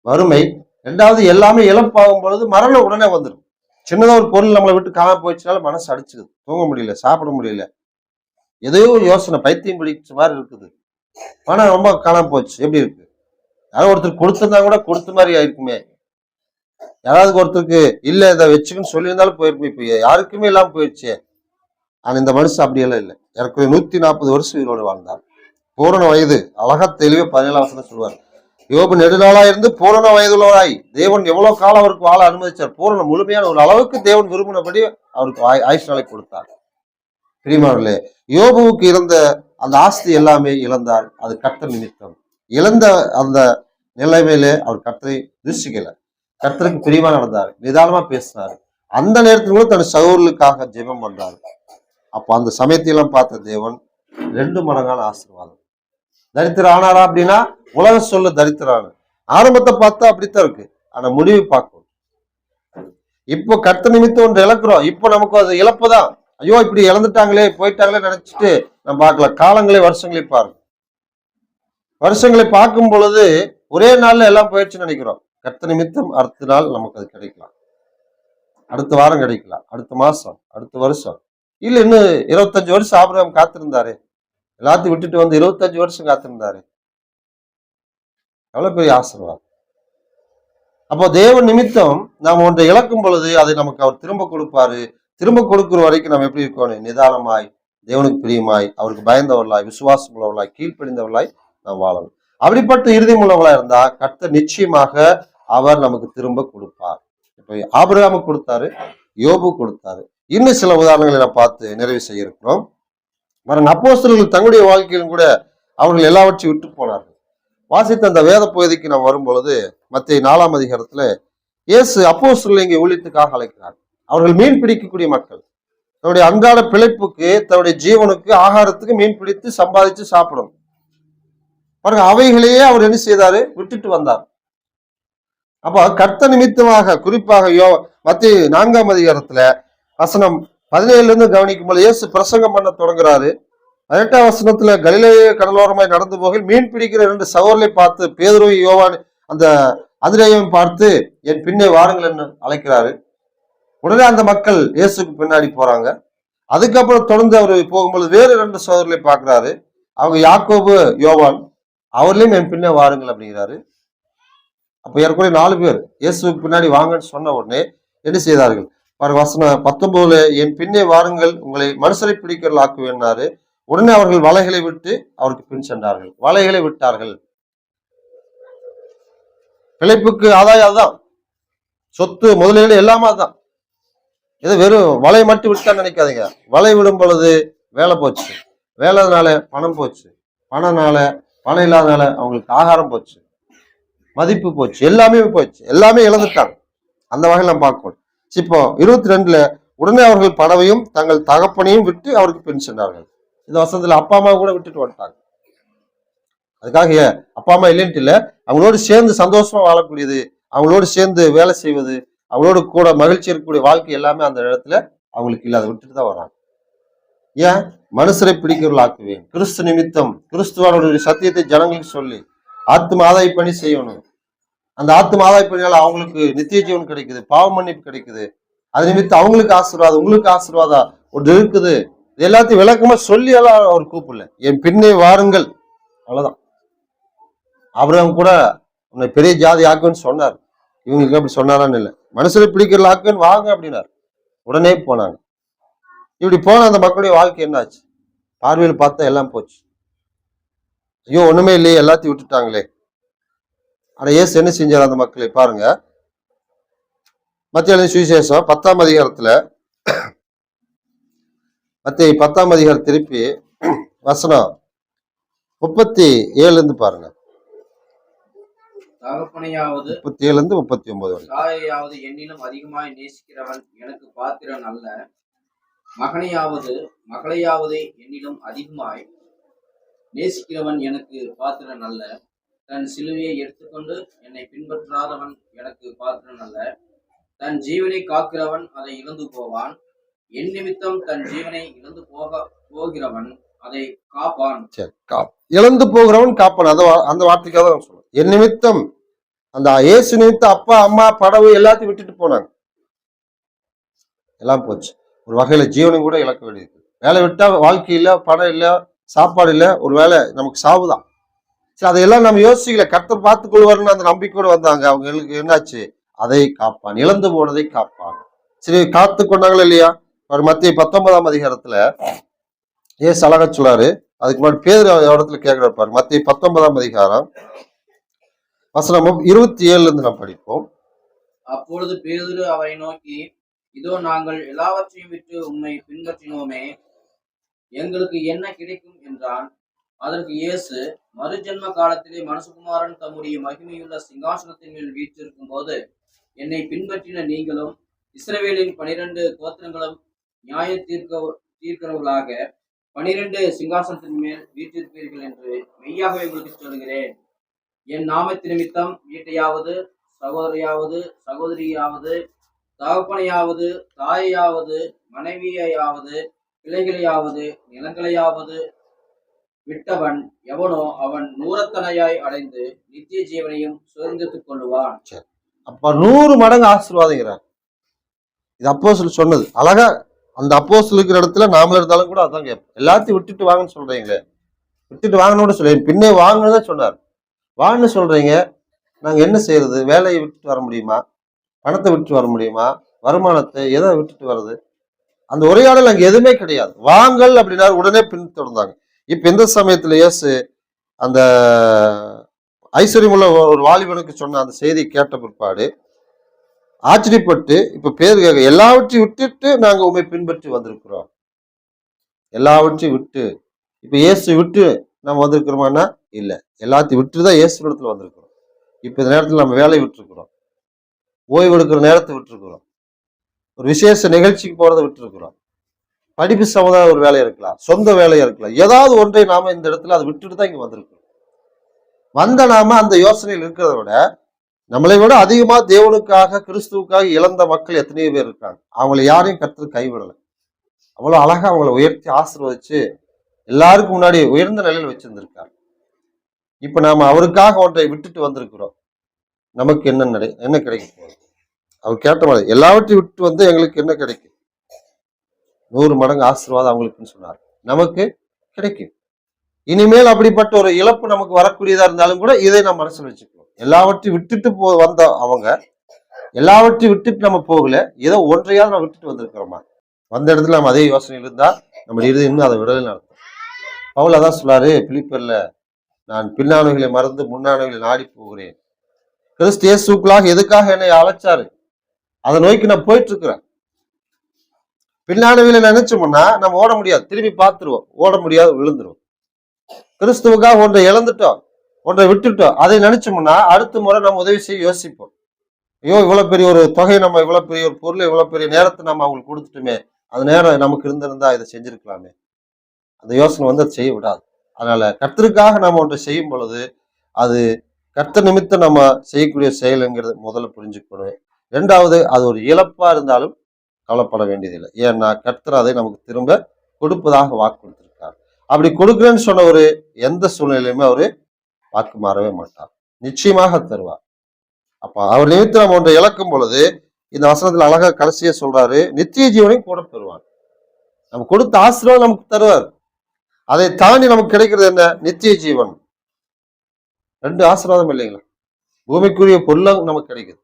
வறுமை, 2வது எல்லாமே இழப்பாகும் பொழுது மரணம் உடனே வந்துடும். சின்னதா ஒரு பொருள் நம்மளை விட்டு காண போயிடுச்சுனால மனசு அடிச்சுக்குது, தூங்க முடியல, சாப்பிட முடியல, ஏதோ யோசனை, பைத்தியம் பிடிச்ச மாதிரி இருக்குது. பணம் ரொம்ப காணாம போச்சு, எப்படி இருக்கு? யாரோ ஒருத்தர் கொடுத்திருந்தா கூட கொடுத்த மாதிரி ஆயிருக்குமே. யாராவது ஒருத்தருக்கு இல்ல இதை வச்சுக்குன்னு சொல்லியிருந்தாலும் போயிருக்குமே. இப்ப யாருக்குமே இல்லாம போயிடுச்சு. ஆனா இந்த மனுஷன் அப்படியெல்லாம் இல்லை. எனக்கு 140 வருஷம் உயிரோடு வாழ்ந்தார். பூரண வயது, அழகா தெளிவா 17ஆம் வசனம் சொல்லுவார். யோபு நெடுநாளா இருந்து பூரண வயதுள்ளவராய் தேவன் எவ்வளவு காலம் அவருக்கு வாழ அனுமதிச்சார். பூரண முழுமையான ஒரு அளவுக்கு தேவன் விரும்பினபடி அவருக்கு ஆயுஷ் நாளை கொடுத்தார். பிரியமானவர்களே, யோபுவுக்கு இருந்த அந்த ஆஸ்தி எல்லாமே இழந்தார். அது கர்த்தர் நிமித்தம். இழந்த அந்த நிலைமையிலே அவர் கர்த்தரை தூஷிக்கல, கர்த்தருக்கு பிரியமா நடந்தார், நிதானமா பேசினார். அந்த நேரத்தில் கூட தன் சகோதரர்களுக்காக ஜெபம் பண்றாரு. அப்போ அந்த சமயத்தையெல்லாம் பார்த்த தேவன் 2 மடங்கான ஆசீர்வாதம். தரித்திரம் ஆனாரா அப்படின்னா உலக சொல்ல தரித்திரான ஆரம்பத்தை பார்த்தா அப்படித்தான் இருக்கு. ஆனா முடிவு பார்க்கணும். இப்போ கர்த்தர் நிமித்தம் ஒன்று இழக்கிறோம். இப்போ நமக்கு அது இழப்புதான். ஐயோ இப்படி இழந்துட்டாங்களே போயிட்டாங்களே நினைச்சிட்டு நம்ம பார்க்கலாம். காலங்களே வருஷங்களே பாருங்க. வருஷங்களை பார்க்கும் பொழுது ஒரே நாள்ல எல்லாம் போயிடுச்சுன்னு நினைக்கிறோம். கர்த்தர் நிமித்தம் அடுத்த நாள் நமக்கு அது கிடைக்கலாம், அடுத்த வாரம் கிடைக்கலாம், அடுத்த மாசம், அடுத்த வருஷம். இல்ல இன்னும் 25 வருஷம் ஆபிரகாம் காத்திருந்தாரு. எல்லாத்தையும் விட்டுட்டு வந்து 25 வருஷம் காத்திருந்தாரு. எவ்வளவு பெரிய ஆசீர்வாதம். அப்போ தேவன் நிமித்தம் நாம் ஒன்றை இழக்கும் பொழுது அதை நமக்கு அவர் திரும்ப கொடுப்பாரு. திரும்ப கொடுக்கிற வரைக்கும் நம்ம எப்படி இருக்கணும்? நிதானமாய், தேவனுக்கு பிரியமாய், அவருக்கு பயந்தவர்களாய், விசுவாசம் உள்ளவர்களாய், கீழ்ப்படிந்தவர்களாய் நாம் வாழணும். அப்படிப்பட்ட இறுதி உள்ளவர்களா இருந்தா கர்த்தர் நிச்சயமாக அவர் நமக்கு திரும்ப கொடுப்பார். இப்போ ஆபிரகாமுக்கு கொடுத்தாரு, யோபு கொடுத்தாரு. இன்னும் சில உதாரணங்களை நான் பார்த்து நிறைவு செய்ய இருக்கிறோம். அப்போஸ்தலர்கள் தங்களுடைய வாழ்க்கையிலும் கூட அவர்கள் எல்லாவற்றையும் விட்டு போனார்கள். வாசித்த அந்த வேத பகுதிக்கு நாம் வரும் பொழுது மத்தேயு 4ஆம் அதிகாரத்துல இயேசு அப்போஸ்தலர்களை இங்கே ஊழியத்துக்காக அழைக்கிறார். அவர்கள் மீன் பிடிக்கக்கூடிய மக்கள். தன்னுடைய அன்றாட பிழைப்புக்கு, தன்னுடைய ஜீவனுக்கு, ஆகாரத்துக்கு மீன் பிடித்து சம்பாதிச்சு சாப்பிடணும். பாருங்க, அவைகளையே அவர் என்ன செய்தாரு? விட்டுட்டு வந்தார். அப்ப கர்த்தர் நிமித்தமாக குறிப்பாக மத்தேயு 4ஆம் அதிகாரத்துல வசனம் 17 இருந்து கவனிக்கும் போது இயேசு பிரசங்கம் பண்ண தொடங்குறாரு. 18ஆம் வசனத்துல கலிலேய கடலோரமாய் நடந்து போக மீன் பிடிக்கிற 2 சகோதரரை பார்த்து பேதுருவை யோவான் அந்த அதிரேயையும் பார்த்து என் பின்னே வாருங்கள் என்று அழைக்கிறாரு. உடனே அந்த மக்கள் இயேசுக்கு பின்னாடி போறாங்க. அதுக்கப்புறம் தொடர்ந்து அவர் போகும்போது வேறு 2 சகோதரர்களை பார்க்கிறாரு. அவங்க யாக்கோபு, யோவான். அவர்களையும் என் பின்னே வாருங்கள் அப்படிங்கிறாரு. அப்ப ஏற்கனவே 4 பேர் இயேசுக்கு பின்னாடி வாங்கன்னு சொன்ன உடனே என்ன செய்தார்கள்? வசனம் 19 என் பின்னே வாருங்கள், உங்களை மனுஷரை பிடிக்கிறல் ஆக்குவேன்னாரு. உடனே அவர்கள் வலைகளை விட்டு அவருக்கு பின் சென்றார்கள். வலைகளை விட்டார்கள். பிழைப்புக்கு ஆதாயம் அதுதான், சொத்து முதலீடு எல்லாமே அதுதான். இது வெறும் வலை மட்டும் விட்டா நினைக்காதீங்க. வலை விடும் பொழுது வேலை போச்சு, வேலைனால பணம் போச்சு, பணம்னால பணம் இல்லாதனால அவங்களுக்கு ஆகாரம் போச்சு, மதிப்பு போச்சு, எல்லாமே போச்சு, எல்லாமே இழந்துட்டாங்க. அந்த வகையில் நம்ம பார்க்கணும். இப்போ 22 உடனே அவர்கள் படவையும் தங்கள் தகப்பனையும் விட்டு அவருக்கு பின் சென்றார்கள். இந்த வசனத்துல அப்பா அம்மா கூட விட்டுட்டு வந்துட்டாங்க. அதுக்காக அப்பா அம்மா இல்லைன்ட்டு இல்லை, அவங்களோடு சேர்ந்து சந்தோஷமா வாழக்கூடியது, அவங்களோடு சேர்ந்து வேலை செய்வது, அவங்களோடு கூட மகிழ்ச்சி இருக்கக்கூடிய வாழ்க்கை எல்லாமே அந்த இடத்துல அவங்களுக்கு இல்லாத விட்டுட்டு தான் வர்றாங்க. ஏன்? மனுஷரை பிடிக்கிறவர்கள் ஆக்குவேன். கிறிஸ்து நிமித்தம் கிறிஸ்துவனுடைய சத்தியத்தை ஜனங்களுக்கு சொல்லி ஆத்ம ஆதாய பணி செய்யணும். அந்த ஆத்ம ஆதாய பணியால அவங்களுக்கு நித்திய ஜீவன் கிடைக்குது, பாவ மன்னிப்பு கிடைக்குது. அது நிமித்தம் அவங்களுக்கு ஆசீர்வாதம், உங்களுக்கு ஆசீர்வாதம் ஒன்று இருக்குது. இது எல்லாத்தையும் விளக்கமா சொல்லி எல்லாம் அவர் கூப்பிடல. என் பின்னே வாருங்கள், அவ்வளவுதான். ஆபிரகாம் கூட உன்னை பெரிய ஜாதி ஆக்குன்னு சொன்னார். இவங்களுக்கு அப்படி சொன்னாரான்னு இல்லை, மனுஷனை பிடிக்கிற ஆக்குன்னு வாங்க அப்படின்னார். உடனே போனாங்க. இப்படி போன அந்த மக்களுடைய வாழ்க்கை என்னாச்சு? பார்வையில் பார்த்தா எல்லாம் போச்சு. ஐயோ ஒண்ணுமே இல்லையே, எல்லாத்தையும் விட்டுட்டாங்களே. ஆனா இயேசு என்ன செஞ்சார் அந்த மக்களை பாருங்க. மத்திய சுவிசேஷம் 10ஆம் அதிகாரத்துல, மத்திய 10ஆம் அதிகாரம் திருப்பி வசனம் 37 பாருங்க. தகப்பனையாவது 37 39 வரை. தாயையாவது என்னிலும் அதிகமாய் நேசிக்கிறவன் எனக்கு பாத்திரன் அல்ல. மகனையாவது மகளையாவது என்னிலும் அதிகமாய் நேசிக்கிறவன் எனக்கு பாத்திரன் அல்ல. தன் சிலுவையை எடுத்துக்கொண்டு என்னை பின்பற்றாதவன் எனக்கு பாத்திரன் அல்ல. தன் ஜீவனை காக்கிறவன் அதை இழந்து போவான். என் நிமித்தம் தன் ஜீவனை இழந்து போகிறவன் அதை காப்பான். சரி, இழந்து போகிறவன் காப்பான். அந்த வார்த்தைக்காக தான் சொல்லுவேன். என் நிமித்தம், அந்த இயேசு நிமித்தம் அப்பா அம்மா படவு எல்லாத்தையும் விட்டுட்டு போனாங்க. எல்லாம் போச்சு. ஒரு வகையில ஜீவனை கூட இழக்க வேண்டியது. வேலை விட்டா வாழ்க்கை இல்லை, பணம் இல்லை, சாப்பாடு இல்லை, ஒரு வேலை நமக்கு சாவுதான். சரி, அதையெல்லாம் நம்ம யோசிக்கல. கர்த்தர் பார்த்துக் கொள்வார்னு அந்த நம்பிக்கையோடு வந்தாங்க. அவங்களுக்கு என்னாச்சு? அதை காப்பான், இழந்து போனதை காப்பான். சரி, காத்து கொண்டாங்களா இல்லையா? மத்திய 19ஆம் அதிகாரத்துல ஏசு அழகா சொல்லாரு. அதுக்கு முன்னாடி பேதுரு இடத்துல கேட்கிறாரு பாரு. மத்திய 19ஆம் அதிகாரம் வசனம் 27 நாம் படிப்போம். அப்பொழுது பேதுரு அவரை நோக்கி, இதோ நாங்கள் எல்லாவற்றையும் விட்டு உம்மை பின்பற்றினோமே, எங்களுக்கு என்ன கிடைக்கும் என்றான். அதற்கு இயேசு, மறுஜென்ம காலத்திலே மனுஷகுமாரன் தம்முடைய மகிமையுள்ள சிங்காசனத்தின் மேல் வீற்றிருக்கும் போது என்னை பின்பற்றின நீங்களும் இஸ்ரவேலின் 12 கோத்திரங்களும் நியாய தீர்க்கிறவர்களாக 12 சிங்காசனத்தின் மேல் வீற்றிருப்பீர்கள் என்று மெய்யாகவே உங்களுக்கு சொல்கிறேன். என் நாமத்து நிமித்தம் வீட்டையாவது சகோதரியாவது சகோதரியாவது தகப்பனையாவது தாயையாவது மனைவியையாவது பிள்ளைகளையாவது நிலங்களையாவது விட்டவன் எவனோ அவன் நூறத்தனையாய் அடைந்து நித்திய ஜீவனையும் சுதந்திரத்துக் கொள்ளுவான். அப்ப 100 மடங்கு ஆசீர்வாதங்கிறார். இது அப்போஸ்தலர் சொன்னது. அழகா அந்த அப்போஸ்தலர் இருக்கிற இடத்துல நாமளும் இருந்தாலும் கூட அதான் கேட்போம். எல்லாத்தையும் விட்டுட்டு வாங்கன்னு சொல்றீங்களே, விட்டுட்டு வாங்கணும்னு சொல்றீங்க, பின்னே வாங்கன்னு தான் சொன்னார். வான்னு சொல்றீங்க, நாங்க என்ன செய்யறது? வேலையை விட்டுட்டு வர முடியுமா? பணத்தை விட்டுட்டு வர முடியுமா? வருமானத்தை எதை விட்டுட்டு வர்றது? அந்த உரையாடல் அங்க எதுவுமே கிடையாது. வாங்கல் அப்படின்னா உடனே பின்தொடர்ந்தாங்க. இப்ப எந்த சமயத்துல இயேசு அந்த ஐஸ்வர்யமுள்ள ஒரு வாலிபனுக்கு சொன்ன அந்த செய்தி கேட்ட பிற்பாடு ஆச்சரியப்பட்டு இப்ப பேர் கேட்க, எல்லாவற்றையும் விட்டுட்டு நாங்க உண்மை பின்பற்றி வந்திருக்கிறோம். எல்லாவற்றையும் விட்டு, இப்ப இயேசு விட்டு நம்ம வந்திருக்கிறோமானா இல்ல, எல்லாத்தையும் விட்டுதான் இயேசு இடத்துல வந்திருக்கிறோம். இப்ப இந்த நேரத்துல நம்ம வேலையை விட்டுருக்கிறோம், ஓய்வு எடுக்கிற நேரத்தை விட்டுருக்கிறோம், ஒரு விசேஷ நிகழ்ச்சிக்கு போறதை விட்டுருக்கிறோம், படிப்பு சமுதாய ஒரு வேலையா இருக்கலாம், சொந்த வேலையா இருக்கலாம், ஏதாவது ஒன்றை நாம இந்த இடத்துல அதை விட்டுட்டு தான் இங்க வந்திருக்கிறோம். வந்த நாம அந்த யோசனையில் இருக்கிறத விட நம்மளை விட அதிகமா தேவனுக்காக கிறிஸ்துவுக்காக இழந்த மக்கள் எத்தனையோ பேர் இருக்காங்க. அவங்களை யாரையும் கர்த்தர் கைவிடலை. அவ்வளவு அழகா அவங்களை உயர்த்தி ஆசீர்வதிச்சு எல்லாருக்கும் முன்னாடி உயர்ந்த நிலையில் வச்சிருந்திருக்காரு. இப்ப நாம அவருக்காக ஒன்றை விட்டுட்டு வந்திருக்கிறோம். நமக்கு என்ன கிடைக்க போகுது? அவர் கேட்ட மாதிரி எல்லாவற்றையும் விட்டு வந்து எங்களுக்கு என்ன கிடைக்கும்? 100 மடங்கு ஆசீர்வாதம் அவங்களுக்குன்னு சொன்னார். நமக்கு கிடைக்கும். இனிமேல் அப்படிப்பட்ட ஒரு இழப்பு நமக்கு வரக்கூடியதா இருந்தாலும் கூட இதை நம்ம மனசுல வச்சுக்கணும். எல்லாவற்றையும் விட்டுட்டு வந்த அவங்க எல்லாவற்றையும் விட்டுட்டு நம்ம போகல, ஏதோ ஒன்றையாவது நம்ம விட்டுட்டு வந்திருக்கிறோமா? வந்த இடத்துல நம்ம அதே யோசனையில் இருந்தா நம்ம இறுதி இன்னும் அதை விடலை நடத்தும். பவுல் அதான் சொல்லாரு பிலிப்பியர்ல, நான் பின்னானவைகளை மறந்து முன்னானவைகளை நாடி போகிறேன். கிறிஸ்து இயேசுவுக்குள்ளாக எதுக்காக என்னை அழைச்சாரு, அதை நோக்கி நான் போயிட்டு இருக்கிறேன். பின்னானவைகளை நினைச்சோம்னா நம்ம ஓட முடியாது, திரும்பி பார்த்துருவோம், ஓட முடியாது, விழுந்துருவோம். கிறிஸ்துவுக்காக ஒன்றை இழந்துட்டோம், ஒன்றை விட்டுட்டோம், அதை நினைச்சோம்னா அடுத்த முறை நம்ம உதவி செய்ய யோசிப்போம். ஐயோ இவ்வளவு பெரிய ஒரு தொகை, நம்ம இவ்வளவு பெரிய ஒரு பொருளை, இவ்வளவு பெரிய நேரத்தை நம்ம அவங்களுக்கு கொடுத்துட்டுமே, அது நேரம் நமக்கு இருந்திருந்தா இதை செஞ்சிருக்கலாமே, அந்த யோசனை வந்து அதை செய்ய விடாது. அதனால கர்த்தருக்காக நம்ம ஒன்றை செய்யும் பொழுது அது கர்த்தர் நிமித்தம் நம்ம செய்யக்கூடிய செயலுங்கிறது முதல்ல புரிஞ்சுக்கணும். 2வது, அது ஒரு இழப்பா இருந்தாலும் கவலைப்பட வேண்டியதில்லை. ஏன்னா கர்த்தர் அதை நமக்கு திரும்ப கொடுப்பதாக வாக்கு கொடுத்திருக்கார். அப்படி கொடுக்குறேன்னு சொன்னவரு எந்த சூழ்நிலையுமே அவரு வாக்கு மாறவே மாட்டார், நிச்சயமாக தருவார். அப்ப அவர் நிமித்தம் நம்ம ஒன்றை இழக்கும் பொழுது இந்த வசனத்துல அழகா கடைசியா சொல்றாரு, நித்திய ஜீவனையும் கூட பெறுவார். நம்ம கொடுத்த ஆசீர்வாதம் நமக்கு தருவார். அதை தாண்டி நமக்கு கிடைக்கிறது என்ன? நித்திய ஜீவன். 2 ஆசீர்வாதம் இல்லைங்களா? பூமிக்குரிய பொருளும் நமக்கு கிடைக்குது.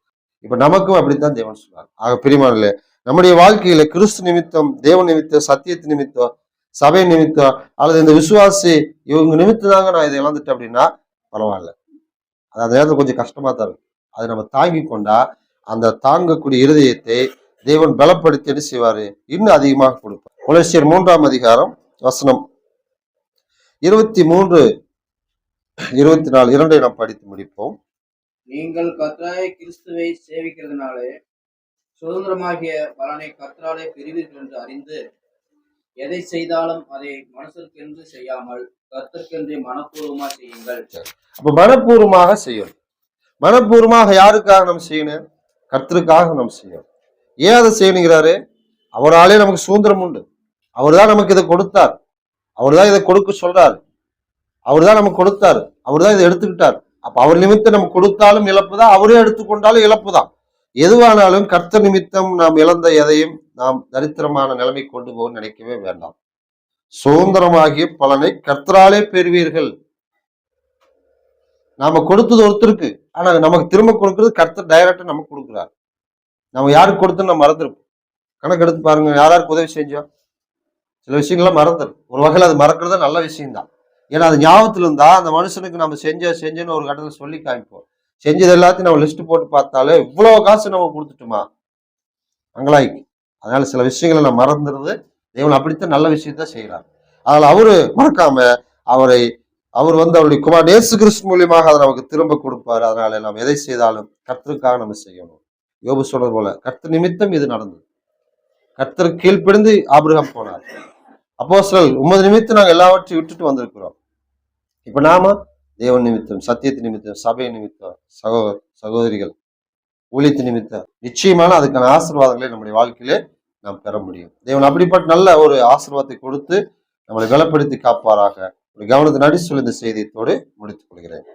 இப்ப நமக்கும் அப்படித்தான் தேவன் சொல்றார். ஆக பிரியமானவர்களே, நம்முடைய வாழ்க்கையில கிறிஸ்து நிமித்தம், தேவன் நிமித்தம், சத்தியத்து நிமித்தம், சபை நிமித்தம், அல்லது இந்த விசுவாசி இவங்க நிமித்தம் தாங்க நான் இதை இழந்துட்டேன் அப்படின்னா பரவாயில்ல. அது அந்த நேரத்துல கொஞ்சம் கஷ்டமா தான் இருக்கும். அதை நம்ம தாங்கி கொண்டா அந்த தாங்கக்கூடிய இருதயத்தை தேவன் பலப்படுத்தி என்ன செய்வாரு? இன்னும் அதிகமாக கொடுப்பார். கொலோசியர் 3ஆம் அதிகாரம் வசனம் 23, 24 இரண்டை நாம் படித்து முடிப்போம். நீங்கள் கர்த்தராகிய கிறிஸ்துவை சேவிக்கிறதுனாலே சுதந்திரமாகிய பலனை கர்த்தராலே பெறுவீர்கள் என்று அறிந்து எதை செய்தாலும் அதை மனுஷருக்கென்று செய்யாமல் கர்த்தருக்கென்றே மனப்பூர்வமாக செய்யுங்கள். அப்ப மனப்பூர்வமாக செய்யணும். மனப்பூர்வமாக யாருக்காக நம்ம செய்யணும்? கர்த்தருக்காக நம்ம செய்யணும். ஏன் அதை செய்யணுங்கிறாரு? அவராலே நமக்கு சுதந்திரம் உண்டு. அவர் தான் நமக்கு இதை கொடுத்தார். அவர் தான் இதை கொடுக்க சொல்றாரு. அவர் தான் நமக்கு கொடுத்தாரு. அவர் தான் இதை எடுத்துக்கிட்டார். அப்ப அவர் நிமித்தம் நம்ம கொடுத்தாலும் இழப்பு தான், அவரே எடுத்துக்கொண்டாலும் இழப்பு தான். எதுவானாலும் கர்த்தர் நிமித்தம் நாம் இழந்த எதையும் நாம் தரித்திரமான நிலைமை கொண்டு போக நினைக்கவே வேண்டாம். சுதந்திரமாகிய பலனை கர்த்தராலே பெறுவீர்கள். நாம கொடுத்தது ஒருத்தருக்கு, ஆனா நமக்கு திரும்ப கொடுக்கறது கர்த்தர் டைரக்டா நமக்கு கொடுக்குறாரு. நம்ம யாருக்கு கொடுத்து நம்ம மறந்துருப்போம். கணக்கு எடுத்து பாருங்க, யாருக்கு உதவி செஞ்சோம்? சில விஷயங்கள்லாம் மறந்துடும். ஒரு வகையில் அது மறக்கிறது நல்ல விஷயம்தான். ஏன்னா அது ஞாபகத்துல இருந்தா அந்த மனுஷனுக்கு நம்ம செஞ்சேன்னு ஒரு கட்டத்தில் சொல்லி காமிப்போம். செஞ்சது எல்லாத்தையும் நம்ம லிஸ்ட் போட்டு பார்த்தாலே இவ்வளவு காசு நம்ம கொடுத்துட்டோமா அங்கலாய்க்கு. அதனால சில விஷயங்களை நம்ம மறந்துடுறது. தேவன் அப்படித்தான் நல்ல விஷயத்த செய்யறாரு. அதனால அவரு மறக்காம அவர் அவருடைய குமார் இயேசு கிறிஸ்து மூலியமாக அதை நமக்கு திரும்ப கொடுப்பாரு. அதனால நம்ம எதை செய்தாலும் கர்த்தருக்காக நம்ம செய்யணும். யோபு சொன்னது போல கர்த்தர் நிமித்தம் இது நடந்தது. கர்த்தர் கீழ்ப்பிடிந்து ஆபிரகாம் போனார். அப்போஸ்தலர் 9 நிமித்தம் நாங்கள் எல்லாவற்றையும் விட்டுட்டு வந்திருக்கிறோம். இப்ப நாம தேவன் நிமித்தம், சத்தியத்து நிமித்தம், சபை நிமித்தம், சகோதரிகள் ஊழியத்து நிமித்தம் நிச்சயமான அதுக்கான ஆசீர்வாதங்களை நம்முடைய வாழ்க்கையிலே நாம் பெற முடியும். தேவன் அப்படிப்பட்ட நல்ல ஒரு ஆசீர்வாதத்தை கொடுத்து நம்மளை பலப்படுத்தி காப்பாராக. ஒரு கவனத்தை நடி சொல்லி இந்த செய்தியத்தோடு முடித்துக் கொள்கிறேன்.